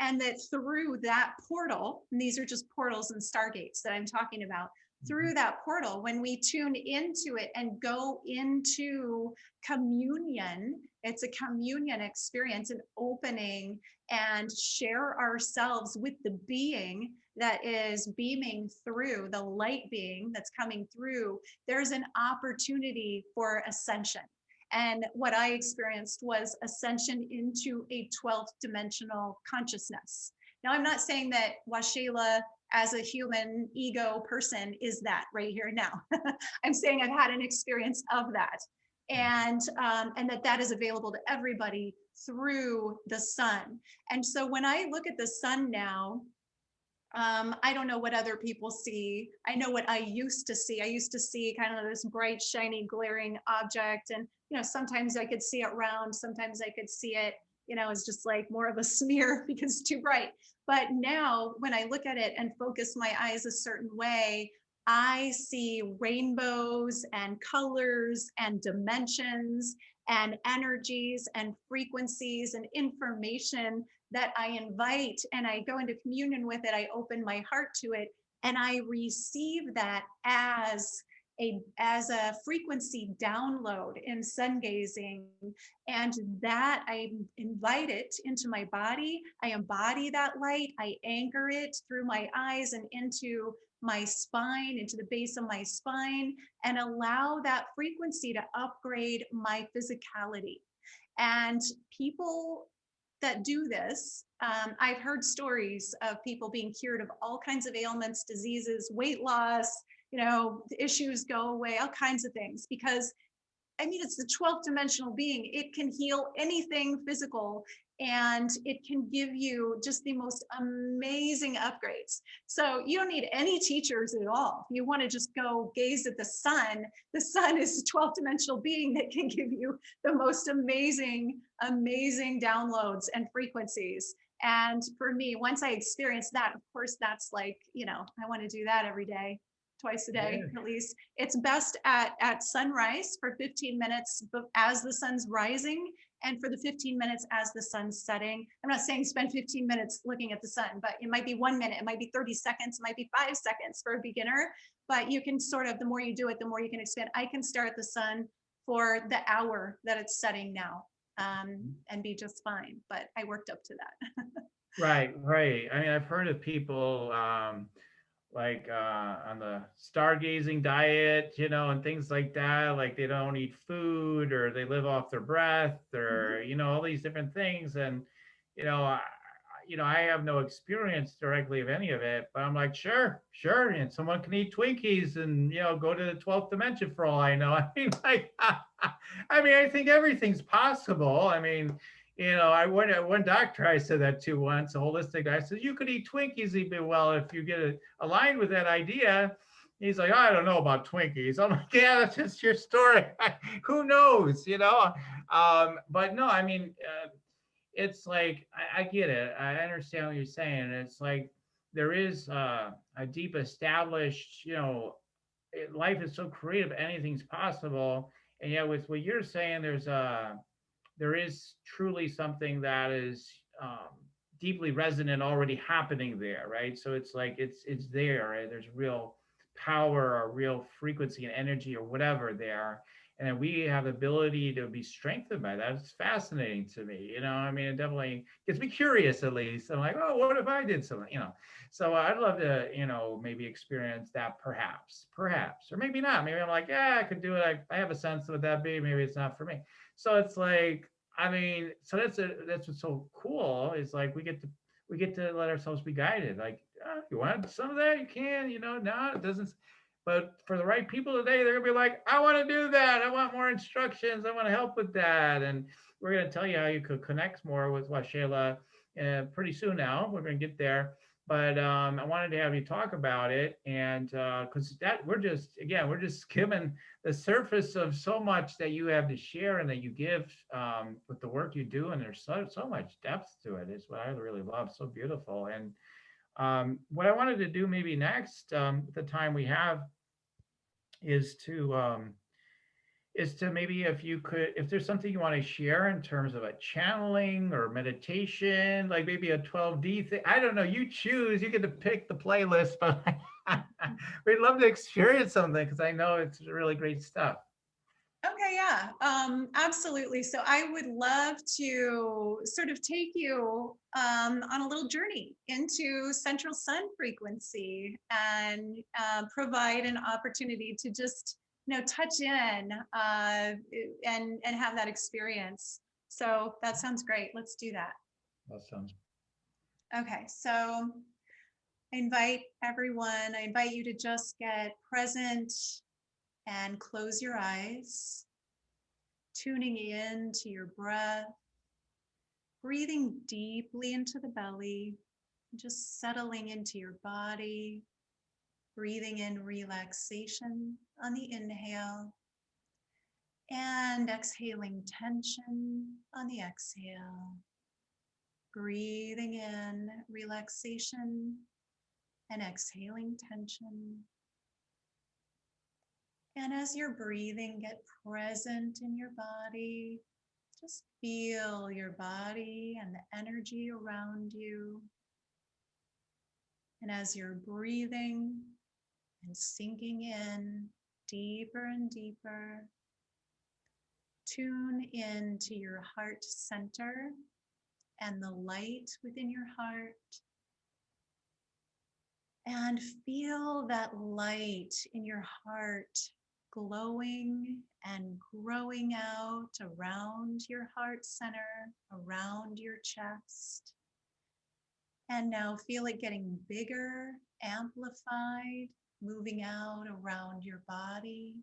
Speaker 2: And that through that portal, and these are just portals and stargates that I'm talking about, through that portal, when we tune into it and go into communion, it's a communion experience, an opening, and share ourselves with the being that is beaming through, the light being that's coming through. There's an opportunity for ascension. And what I experienced was ascension into a 12th dimensional consciousness. Now, I'm not saying that wa-shay-la as a human ego person is that right here now. I'm saying I've had an experience of that. And that is available to everybody through the sun. And so when I look at the sun now, I don't know what other people see. I know what I used to see. I used to see kind of this bright, shiny, glaring object. And, sometimes I could see it round. Sometimes I could see it, as just like more of a smear because it's too bright. But now when I look at it and focus my eyes a certain way, I see rainbows and colors and dimensions. and energies and frequencies and information that I invite and I go into communion with it. I open my heart to it and I receive that as a frequency download in sun gazing, and that I invite it into my body. I embody that light, I anchor it through my eyes and into my spine, into the base of my spine, and allow that frequency to upgrade my physicality. And people that do this, I've heard stories of people being cured of all kinds of ailments, diseases, weight loss, issues go away, all kinds of things, because I mean, it's the 12th dimensional being. It can heal anything physical, and it can give you just the most amazing upgrades. So you don't need any teachers at all. You want to just go gaze at the sun. The sun is a 12th dimensional being that can give you the most amazing, amazing downloads and frequencies. And for me, once I experienced that, of course, that's like, I want to do that every day, twice a day
Speaker 1: Yeah.
Speaker 2: at least. It's best at sunrise for 15 minutes as the sun's rising, and for the 15 minutes as the sun's setting. I'm not saying spend 15 minutes looking at the sun, but it might be 1 minute, it might be 30 seconds, it might be 5 seconds for a beginner, but you can sort of, the more you do it, the more you can expand. I can stare at the sun for the hour that it's setting now, and be just fine, but I worked up to that.
Speaker 1: Right, right. I mean, I've heard of people on the stargazing diet, and things like that. Like they don't eat food or they live off their breath or, all these different things. And, you know, I, I have no experience directly of any of it, but I'm like, sure, sure. And someone can eat Twinkies and, go to the 12th dimension for all I know. I mean, like, I think everything's possible. I mean, I went at one doctor I said that to once, a holistic guy. I said, you could eat Twinkies even well if you get aligned with that idea. He's like, I don't know about Twinkies. I'm like, yeah, that's just your story. Who knows, But no, I mean, it's like, I get it. I understand what you're saying. It's like there is a deep established, life is so creative, anything's possible. And yet with what you're saying, there is truly something that is deeply resonant already happening there, right? So it's like it's there, right? There's real power or real frequency and energy or whatever there, and we have the ability to be strengthened by that. It's fascinating to me, I mean, it definitely gets me curious. At least I'm like, oh, what if I did something. So I'd love to, maybe experience that, perhaps, or maybe not. Maybe I'm like, yeah, I could do it. I have a sense of what that be. Maybe it's not for me. So it's like, I mean, so that's what's so cool is like we get to let ourselves be guided. Like, you want some of that, you can. No, it doesn't. But for the right people today, they're gonna be like, I want to do that. I want more instructions. I want to help with that. And we're gonna tell you how you could connect more with Waxela pretty soon. Now we're gonna get there. But I wanted to have you talk about it, and because that we're just skimming the surface of so much that you have to share and that you give with the work you do, and there's so much depth to it. It's what I really love. So beautiful. And what I wanted to do maybe next, the time we have, is to maybe if there's something you want to share in terms of a channeling or meditation, like maybe a 12D thing. I don't know. You choose. You get to pick the playlist, but we'd love to experience something because I know it's really great stuff.
Speaker 2: Okay, yeah, absolutely. So I would love to sort of take you on a little journey into central sun frequency and provide an opportunity to just, touch in and have that experience. So that sounds great. Let's do that.
Speaker 1: That sounds.
Speaker 2: Okay, so I invite you to just get present and close your eyes, tuning in to your breath, breathing deeply into the belly, just settling into your body, breathing in relaxation on the inhale, and exhaling tension on the exhale. Breathing in relaxation and exhaling tension. And as you're breathing, get present in your body. Just feel your body and the energy around you. And as you're breathing and sinking in deeper and deeper, tune into your heart center and the light within your heart. And feel that light in your heart glowing and growing out around your heart center, around your chest. And now feel it getting bigger, amplified, moving out around your body.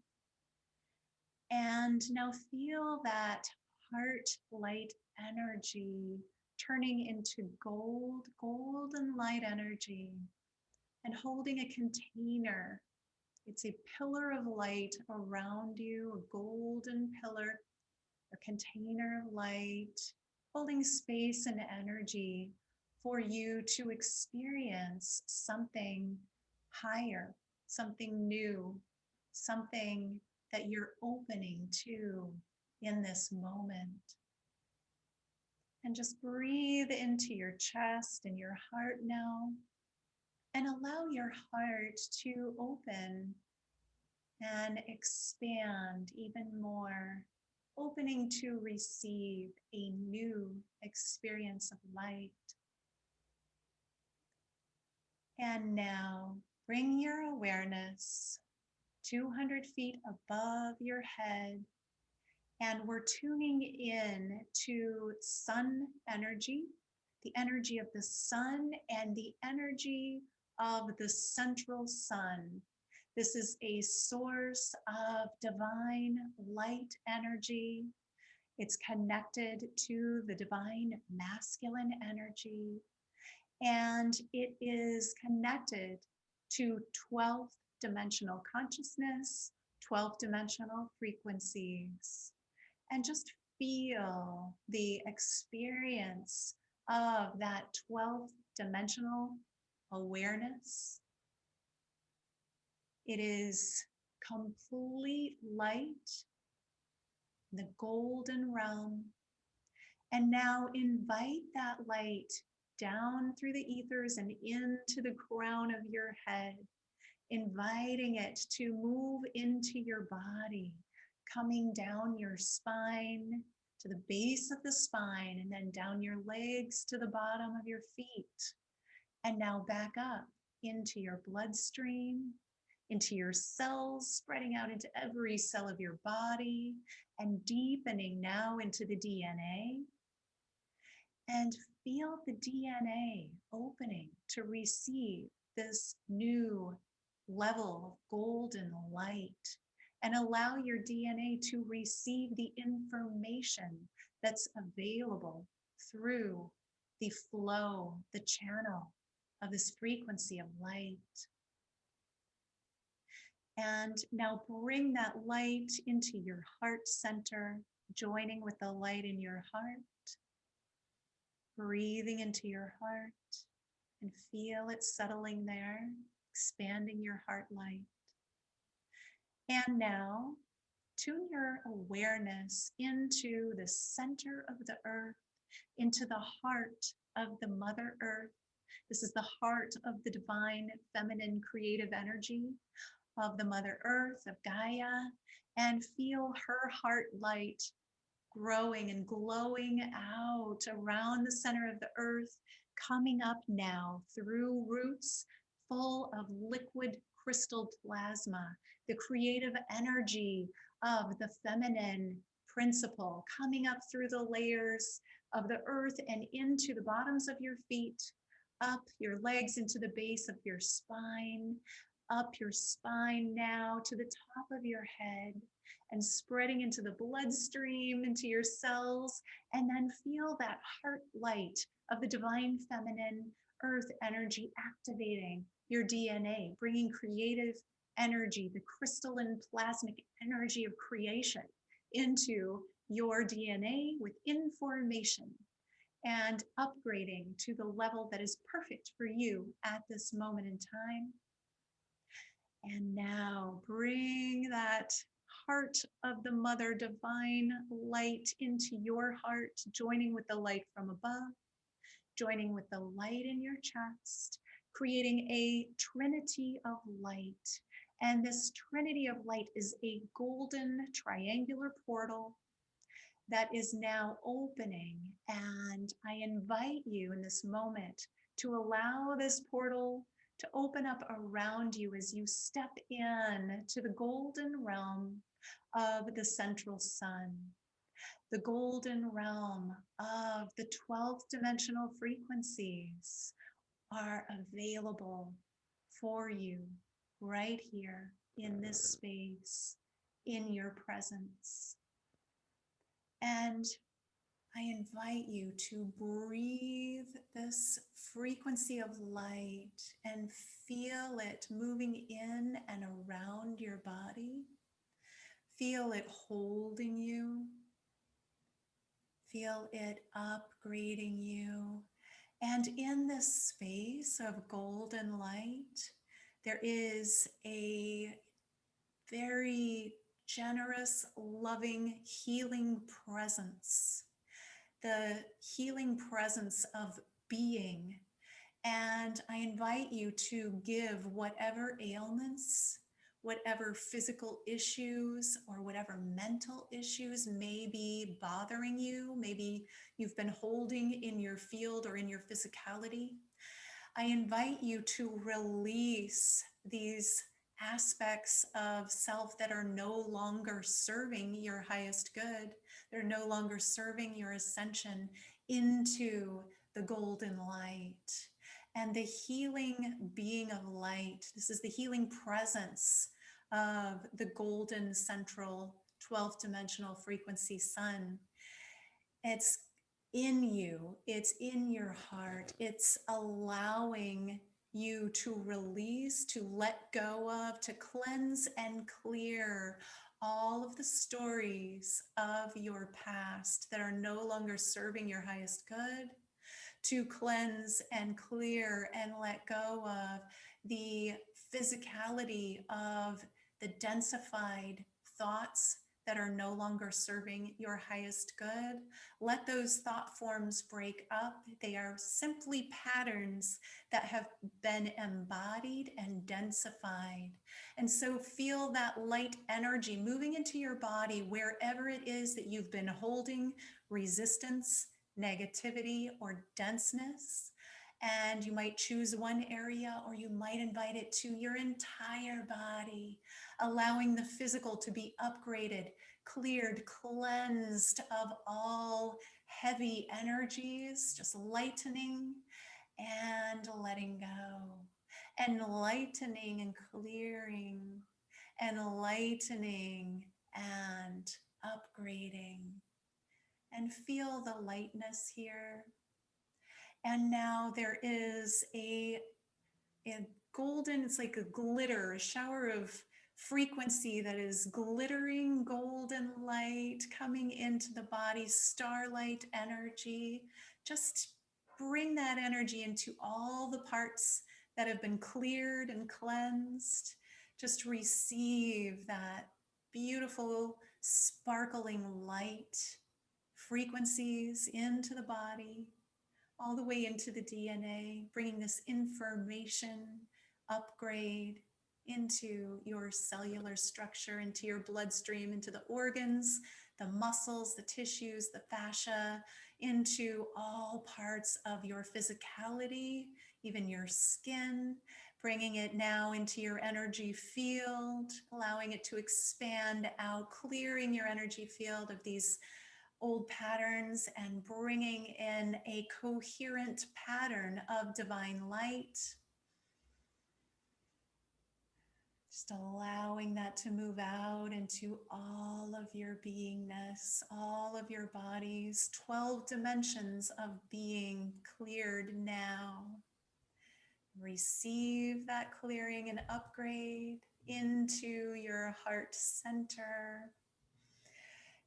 Speaker 2: And now feel that heart light energy turning into golden light energy, and holding a container. It's a pillar of light around you, a golden pillar, a container of light, holding space and energy for you to experience something higher, something new, something that you're opening to in this moment. And just breathe into your chest and your heart now, and allow your heart to open and expand even more, opening to receive a new experience of light. And now bring your awareness 200 feet above your head, and we're tuning in to sun energy, the energy of the sun and the energy of the central sun. This is a source of divine light energy. It's connected to the divine masculine energy, and it is connected to 12th dimensional consciousness, 12th dimensional frequencies. And just feel the experience of that 12th dimensional awareness. It is complete light, the golden realm. And now invite that light down through the ethers and into the crown of your head, inviting it to move into your body, coming down your spine to the base of the spine, and then down your legs to the bottom of your feet. And now back up into your bloodstream, into your cells, spreading out into every cell of your body, and deepening now into the DNA. And feel the DNA opening to receive this new level of golden light, and allow your DNA to receive the information that's available through the flow, the channel of this frequency of light. And now bring that light into your heart center, joining with the light in your heart, breathing into your heart, and feel it settling there, expanding your heart light. And now tune your awareness into the center of the earth, into the heart of the Mother Earth. This is the heart of the divine feminine creative energy of the Mother Earth, of Gaia, and feel her heart light growing and glowing out around the center of the earth, coming up now through roots full of liquid crystal plasma, the creative energy of the feminine principle, coming up through the layers of the earth and into the bottoms of your feet, up your legs into the base of your spine, up your spine now to the top of your head, and spreading into the bloodstream, into your cells, and then feel that heart light of the divine feminine earth energy activating your DNA, bringing creative energy, the crystalline plasmic energy of creation into your DNA with information, and upgrading to the level that is perfect for you at this moment in time. And now bring that heart of the Mother Divine light into your heart, joining with the light from above, joining with the light in your chest, creating a trinity of light. And this trinity of light is a golden triangular portal that is now opening. And I invite you in this moment to allow this portal to open up around you as you step in to the golden realm of the central sun, the golden realm of the 12th dimensional frequencies are available for you right here in this space, in your presence. And I invite you to breathe this frequency of light and feel it moving in and around your body. Feel it holding you. Feel it upgrading you. And in this space of golden light, there is a very generous, loving, healing presence. The healing presence of being. And I invite you to give whatever ailments, whatever physical issues, or whatever mental issues may be bothering you, maybe you've been holding in your field or in your physicality. I invite you to release these aspects of self that are no longer serving your highest good. They're no longer serving your ascension into the golden light. And the healing being of light, this is the healing presence of the golden central 12th dimensional frequency sun. It's in you, it's in your heart, it's allowing you to release, to let go of, to cleanse and clear all of the stories of your past that are no longer serving your highest good, to cleanse and clear and let go of the physicality of the densified thoughts that are no longer serving your highest good. Let those thought forms break up. They are simply patterns that have been embodied and densified. And so feel that light energy moving into your body wherever it is that you've been holding resistance, negativity, or denseness. And you might choose one area, or you might invite it to your entire body, allowing the physical to be upgraded, cleared, cleansed of all heavy energies, just lightening and letting go, and lightening and clearing, and lightening and upgrading. And feel the lightness here. And now there is a golden, it's like a glitter, a shower of frequency that is glittering golden light coming into the body, starlight energy. Just bring that energy into all the parts that have been cleared and cleansed. Just receive that beautiful, sparkling light frequencies into the body, all the way into the DNA, bringing this information upgrade into your cellular structure, into your bloodstream, into the organs, the muscles, the tissues, the fascia, into all parts of your physicality, even your skin, bringing it now into your energy field, allowing it to expand out, clearing your energy field of these old patterns and bringing in a coherent pattern of divine light. Just allowing that to move out into all of your beingness, all of your bodies, 12 dimensions of being cleared now. Receive that clearing and upgrade into your heart center.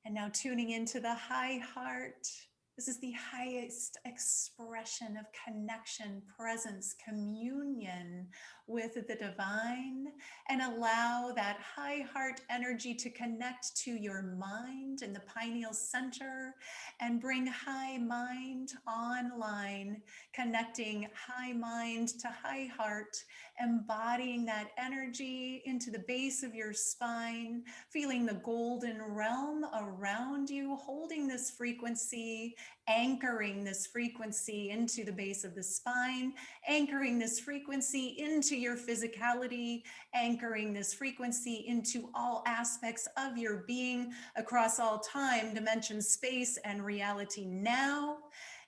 Speaker 2: And now tuning into the high heart. This is the highest expression of connection, presence, communion with the divine, and allow that high heart energy to connect to your mind in the pineal center, and bring high mind online, connecting high mind to high heart, embodying that energy into the base of your spine, feeling the golden realm around you, holding this frequency, anchoring this frequency into the base of the spine, anchoring this frequency into your physicality, anchoring this frequency into all aspects of your being across all time, dimension, space, and reality now,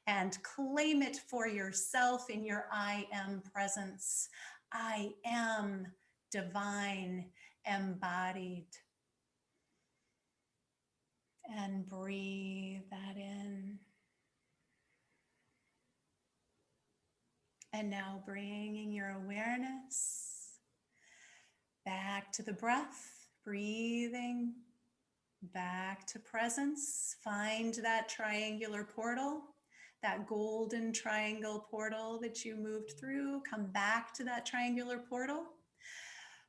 Speaker 2: and claim it for yourself in your I am presence. I am divine embodied. And breathe that in. And now bringing your awareness back to the breath, breathing back to presence. Find that triangular portal, that golden triangle portal that you moved through. Come back to that triangular portal.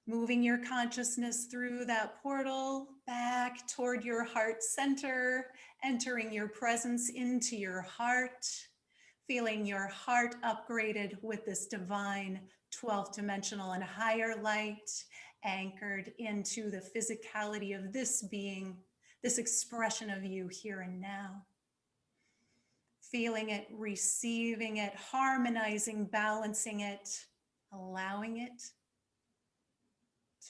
Speaker 2: Moving your consciousness through that portal back toward your heart center, entering your presence into your heart, feeling your heart upgraded with this divine 12th dimensional and higher light, anchored into the physicality of this being, this expression of you here and now. Feeling it, receiving it, harmonizing, balancing it, allowing it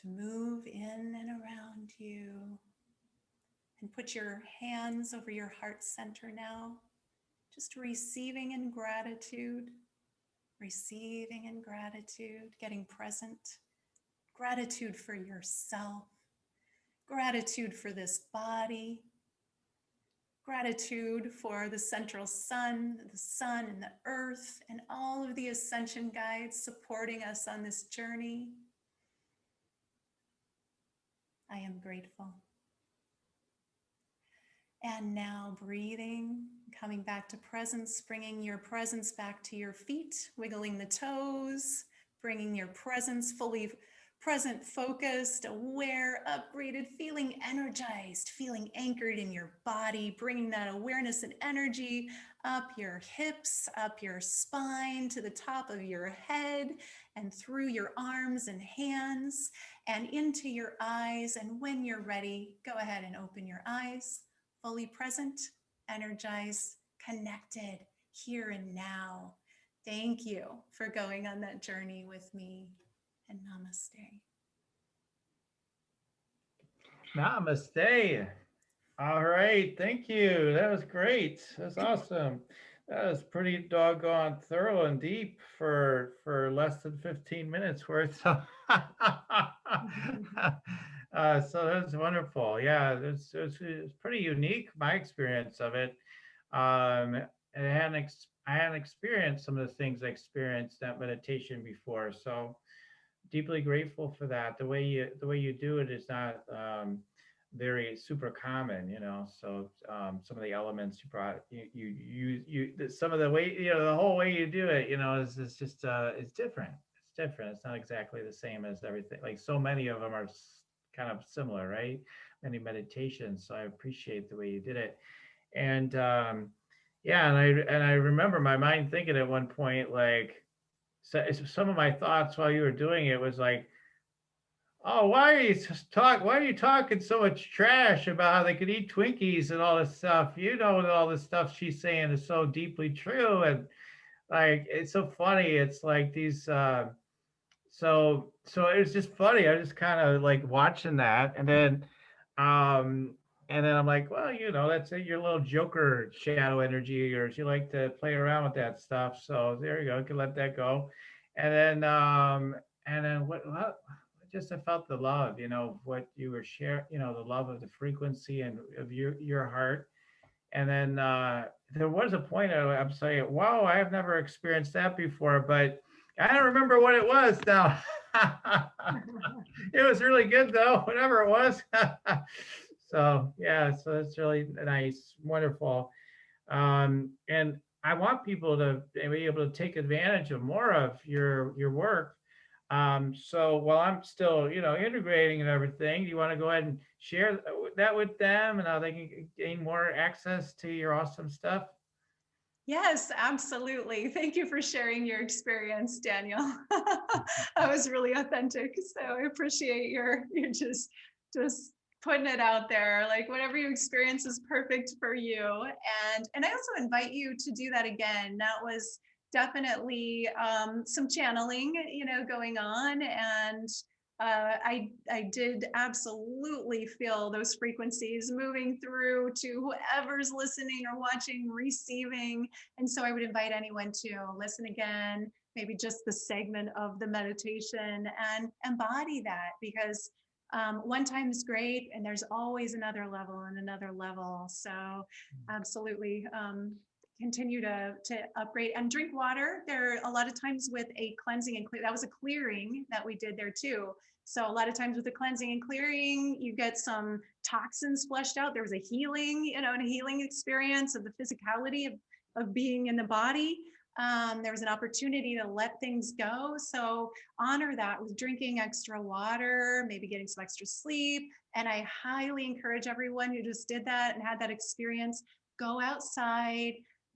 Speaker 2: to move in and around you. And put your hands over your heart center now, just receiving in gratitude, getting present. Gratitude for yourself, gratitude for this body, gratitude for the central sun and the earth, and all of the ascension guides supporting us on this journey. I am grateful. And now breathing, coming back to presence, bringing your presence back to your feet, wiggling the toes, bringing your presence fully present, focused, aware, upgraded, feeling energized, feeling anchored in your body, bringing that awareness and energy up your hips, up your spine, to the top of your head, and through your arms and hands, and into your eyes. And when you're ready, go ahead and open your eyes, fully present, energized, connected, here and now. Thank you for going on that journey with me. And namaste.
Speaker 1: Namaste. All right. Thank you. That was great. That's awesome. That was pretty doggone thorough and deep for less than 15 minutes worth. So, so that's wonderful. Yeah, it's pretty unique, my experience of it. And I hadn't experienced some of the things I experienced that meditation before. So deeply grateful for that. The way you do it is not very super common, you know. So some of the elements you brought, some of the way, you know, the whole way you do it, you know, is just it's different. It's different. It's not exactly the same as everything. Like so many of them are kind of similar, right? Many meditations. So I appreciate the way you did it. And yeah, and I remember my mind thinking at one point, like, so some of my thoughts while you were doing it was like, oh, why are you talking so much trash about how they could eat Twinkies and all this stuff? You know, all this stuff she's saying is so deeply true. And like, it's so funny. It's like these, so it was just funny. I was just kind of like watching that. And then I'm like, well, you know, that's your little Joker shadow energy, or you like to play around with that stuff. So there you go. You can let that go. And then what just I felt the love, you know, what you were sharing, you know, the love of the frequency and of your heart. And then there was a point I'm saying, wow, I have never experienced that before, but I don't remember what it was now. It was really good though, whatever it was. So yeah, so it's really nice, wonderful. And I want people to be able to take advantage of more of your work. So while I'm still, integrating and everything, do you want to go ahead and share that with them and how they can gain more access to your awesome stuff?
Speaker 2: Yes, absolutely. Thank you for sharing your experience, Daniel. That was really authentic. So I appreciate your just putting it out there. Like whatever you experience is perfect for you. And I also invite you to do that again. That was definitely some channeling, going on. And I did absolutely feel those frequencies moving through to whoever's listening or watching, receiving. And so I would invite anyone to listen again, maybe just the segment of the meditation, and embody that, because one time is great and there's always another level and another level. So absolutely continue to upgrade and drink water. There are a lot of times with a cleansing and clear, that was a clearing that we did there too. So a lot of times with the cleansing and clearing, you get some toxins flushed out. There was a healing, and a healing experience of the physicality of being in the body. There was an opportunity to let things go. So honor that with drinking extra water, maybe getting some extra sleep. And I highly encourage everyone who just did that and had that experience, go outside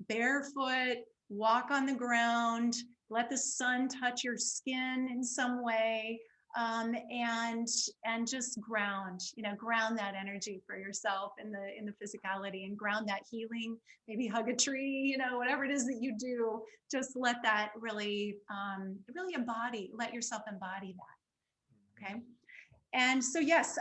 Speaker 2: barefoot, walk on the ground, let the sun touch your skin in some way. And just ground that energy for yourself in the physicality, and ground that healing. Maybe hug a tree, whatever it is that you do, just let that really embody, let yourself embody that. Okay. And so, yes,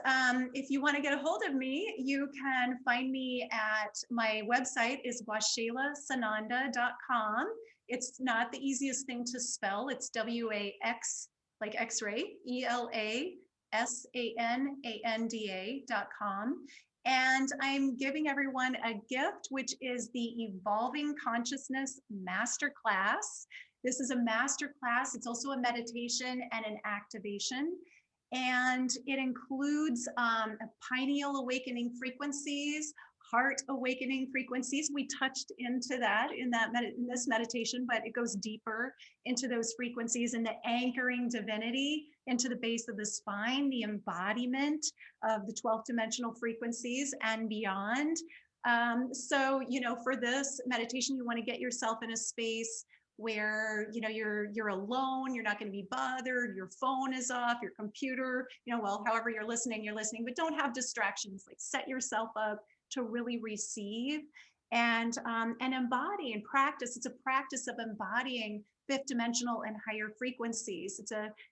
Speaker 2: if you want to get a hold of me, you can find me at my website is wa-shay-la-sananda.com. It's not the easiest thing to spell. It's W-A-X, like X-ray, ELASANANDA.com. And I'm giving everyone a gift, which is the Evolving Consciousness Masterclass. This is a masterclass. It's also a meditation and an activation. And it includes pineal awakening frequencies, heart awakening frequencies. We touched into that in this meditation, but it goes deeper into those frequencies, and the anchoring divinity into the base of the spine, the embodiment of the 12th dimensional frequencies and beyond. So, for this meditation, you want to get yourself in a space where you're alone, you're not going to be bothered, your phone is off, your computer, however you're listening, but don't have distractions. Like, set yourself up to really receive and embody and practice. It's a practice of embodying fifth dimensional and higher frequencies.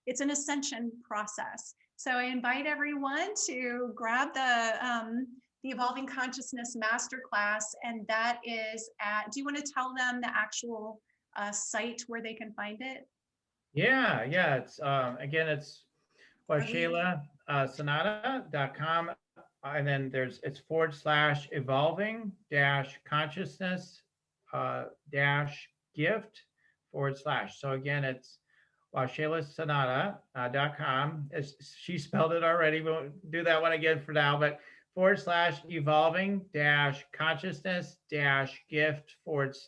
Speaker 2: It's an ascension process. So I invite everyone to grab the Evolving Consciousness Masterclass, and that is at, do you want to tell them the actual site where they can find it?
Speaker 1: Yeah. It's again, it's wa-shay-la-sananda.com, and then it's / evolving consciousness gift / So again, it's wa-shay-la-sananda.com. She spelled it already. We won't do that one again for now, but / evolving consciousness gift /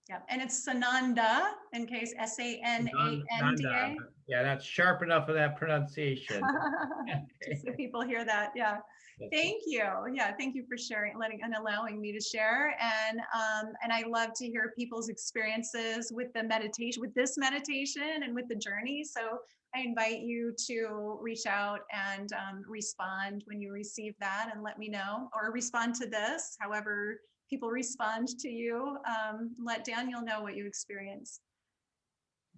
Speaker 2: Yeah, and it's Sananda, in case Sananda.
Speaker 1: Yeah, that's sharp enough for that pronunciation.
Speaker 2: Just so people hear that. Yeah. Thank you. Yeah, thank you for sharing, and allowing me to share. And I love to hear people's experiences with the meditation, with this meditation, and with the journey. So I invite you to reach out and respond when you receive that, and let me know, or respond to this, however people respond to you. Let Daniel know what you experienced.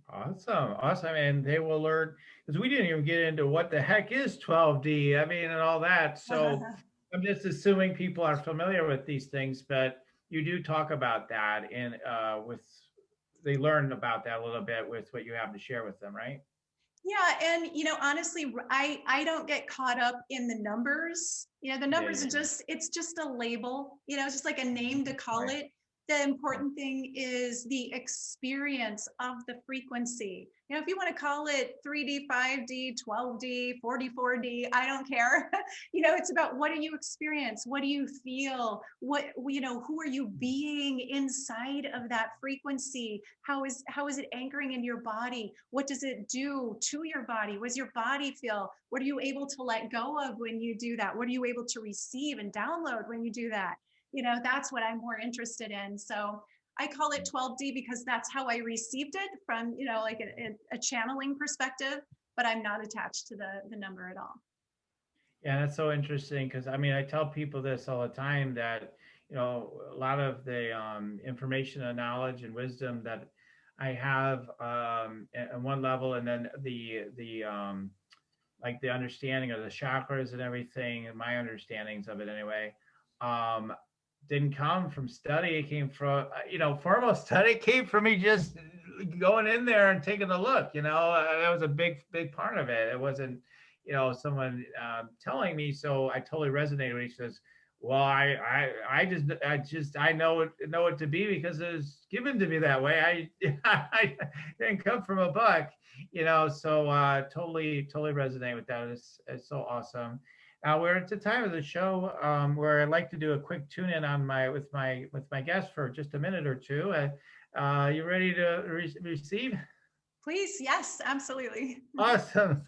Speaker 1: Awesome. And they will learn, because we didn't even get into what the heck is 12D. And all that. So I'm just assuming people are familiar with these things, but you do talk about that, and they learn about that a little bit with what you have to share with them, right?
Speaker 2: Yeah, and honestly, I don't get caught up in the numbers. The numbers are it's just a label. It's just like a name to call it. The important thing is the experience of the frequency. You know, if you want to call it 3D, 5D, 12D, 44D, I don't care. You know, it's about, what do you experience? What do you feel? What, you know, who are you being inside of that frequency? How is it anchoring in your body? What does it do to your body? What does your body feel? What are you able to let go of when you do that? What are you able to receive and download when you do that? You know, that's what I'm more interested in. So I call it 12D because that's how I received it from, you know, like a channeling perspective, but I'm not attached to the number at all.
Speaker 1: Yeah, that's so interesting because I mean, I tell people this all the time that, you know, a lot of the information and knowledge and wisdom that I have at one level, and then the like the understanding of the chakras and everything, and my understandings of it anyway, um, didn't come from study. It came from, you know, formal study came from me just going in there and taking a look. You know, that was a big part of it. It wasn't, you know, someone telling me. So I totally resonated when he says, "Well, I know it to be because it was given to me that way. I didn't come from a book, you know." So totally resonate with that. It's so awesome. Now we're at the time of the show where I'd like to do a quick tune in on my guest for just a minute or two. You ready to receive?
Speaker 2: Please, yes, absolutely.
Speaker 1: Awesome,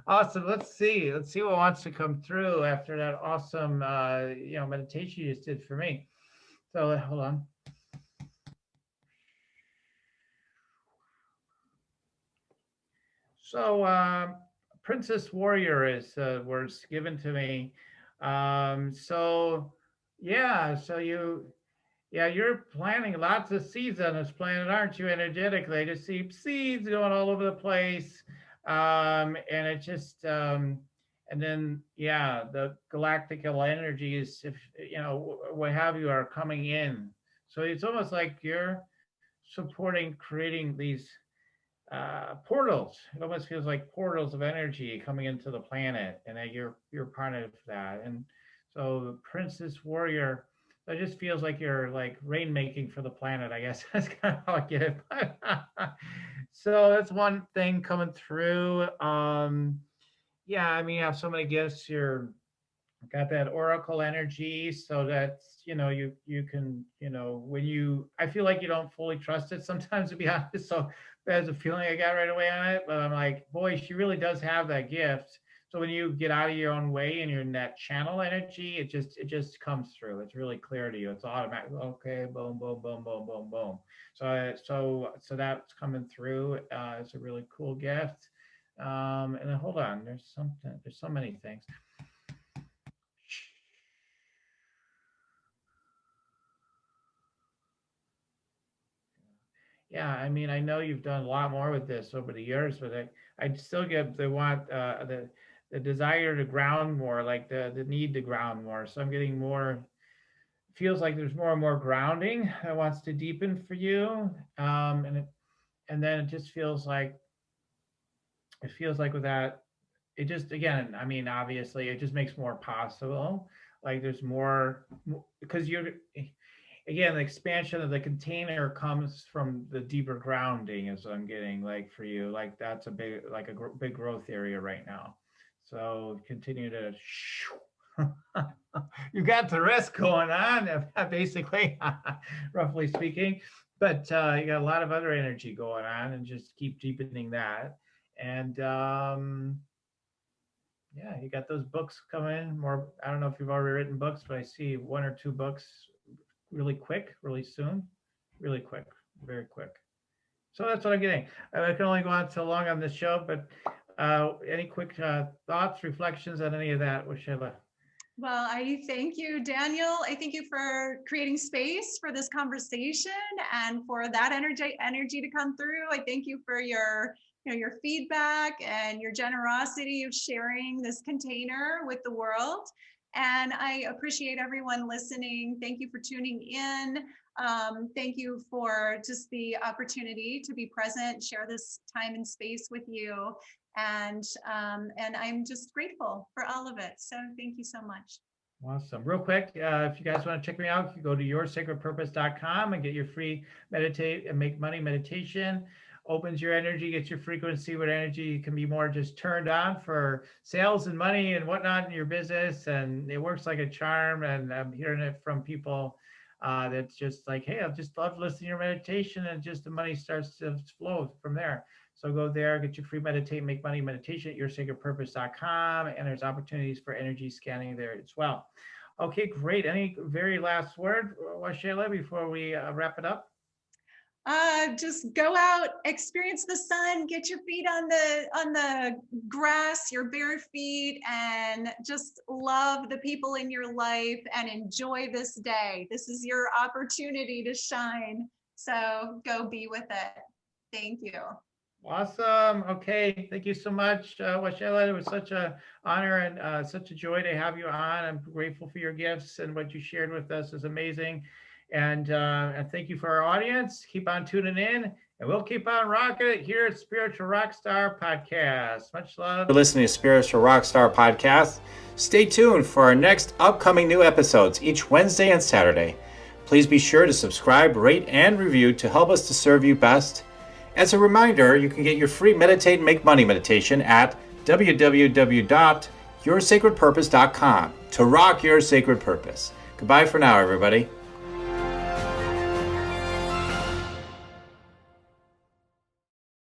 Speaker 1: awesome. Let's see what wants to come through after that awesome you know, meditation you just did for me. So hold on. So Princess Warrior is words given to me. So yeah, so you're planting lots of seeds on this planet, aren't you? Energetically, I just see seeds going all over the place, and it just and then yeah, the galactic energies, if you know what have you, are coming in. So it's almost like you're supporting creating these portals. It almost feels like portals of energy coming into the planet, and that you're part of that. And so, the Princess Warrior, it just feels like you're like rainmaking for the planet. I guess that's kind of how I get it. So that's one thing coming through. Yeah, I mean, you have so many gifts. You're got that oracle energy, so that's, you know, you can, you know, when you, I feel like you don't fully trust it sometimes, to be honest. So that's a feeling I got right away on it, but I'm like, boy, she really does have that gift. So when you get out of your own way and you're in that channel energy, it just comes through. It's really clear to you. It's automatic. Okay, boom, boom, boom, boom, boom, boom. So that's coming through. It's a really cool gift. And then hold on, there's something, there's so many things. Yeah, I mean, I know you've done a lot more with this over the years, but I still get the want the desire to ground more, like the need to ground more. So I'm getting more. Feels like there's more and more grounding that wants to deepen for you, and then it just feels like with that, it just, again, I mean, obviously, it just makes more possible. Like there's more because you're, again, the expansion of the container comes from the deeper grounding, as I'm getting, like for you, like that's a big, like a big growth area right now. So continue to you got the rest going on, basically, roughly speaking, but you got a lot of other energy going on, and just keep deepening that. And yeah, you got those books coming more. I don't know if you've already written books, but I see one or two books really quick, really soon, really quick, very quick. So that's what I'm getting. I can only go on so long on this show, but any quick thoughts, reflections on any of that, Waxela?
Speaker 2: Well, I thank you, Daniel. I thank you for creating space for this conversation and for that energy to come through. I thank you for your, you know, your feedback and your generosity of sharing this container with the world. And I appreciate everyone listening. Thank you for tuning in. Thank you for just the opportunity to be present, share this time and space with you. And I'm just grateful for all of it. So thank you so much.
Speaker 1: Awesome. Real quick, if you guys want to check me out, you go to yoursacredpurpose.com and get your free meditate and make money meditation. Opens your energy, gets your frequency with energy can be more just turned on for sales and money and whatnot in your business. And it works like a charm. And I'm hearing it from people that's just like, hey, I just love listening to your meditation, and just the money starts to flow from there. So go there, get your free meditate, make money meditation at yoursacredpurpose.com. And there's opportunities for energy scanning there as well. Okay, great. Any very last word, Waxela, before we wrap it up?
Speaker 2: Just go out, experience the sun, get your feet on the grass, your bare feet, and just love the people in your life and enjoy this day. This is your opportunity to shine. So go be with it. Thank you.
Speaker 1: Awesome. Okay. Thank you so much, Waxela. It was such an honor and such a joy to have you on. I'm grateful for your gifts, and what you shared with us is amazing. And thank you for our audience. Keep on tuning in, and we'll keep on rocking it here at Spiritual Rockstar Podcast. Much love.
Speaker 3: For listening to Spiritual Rockstar Podcast. Stay tuned for our next upcoming new episodes each Wednesday and Saturday. Please be sure to subscribe, rate, and review to help us to serve you best. As a reminder, you can get your free Meditate and Make Money meditation at www.yoursacredpurpose.com to rock your sacred purpose. Goodbye for now, everybody.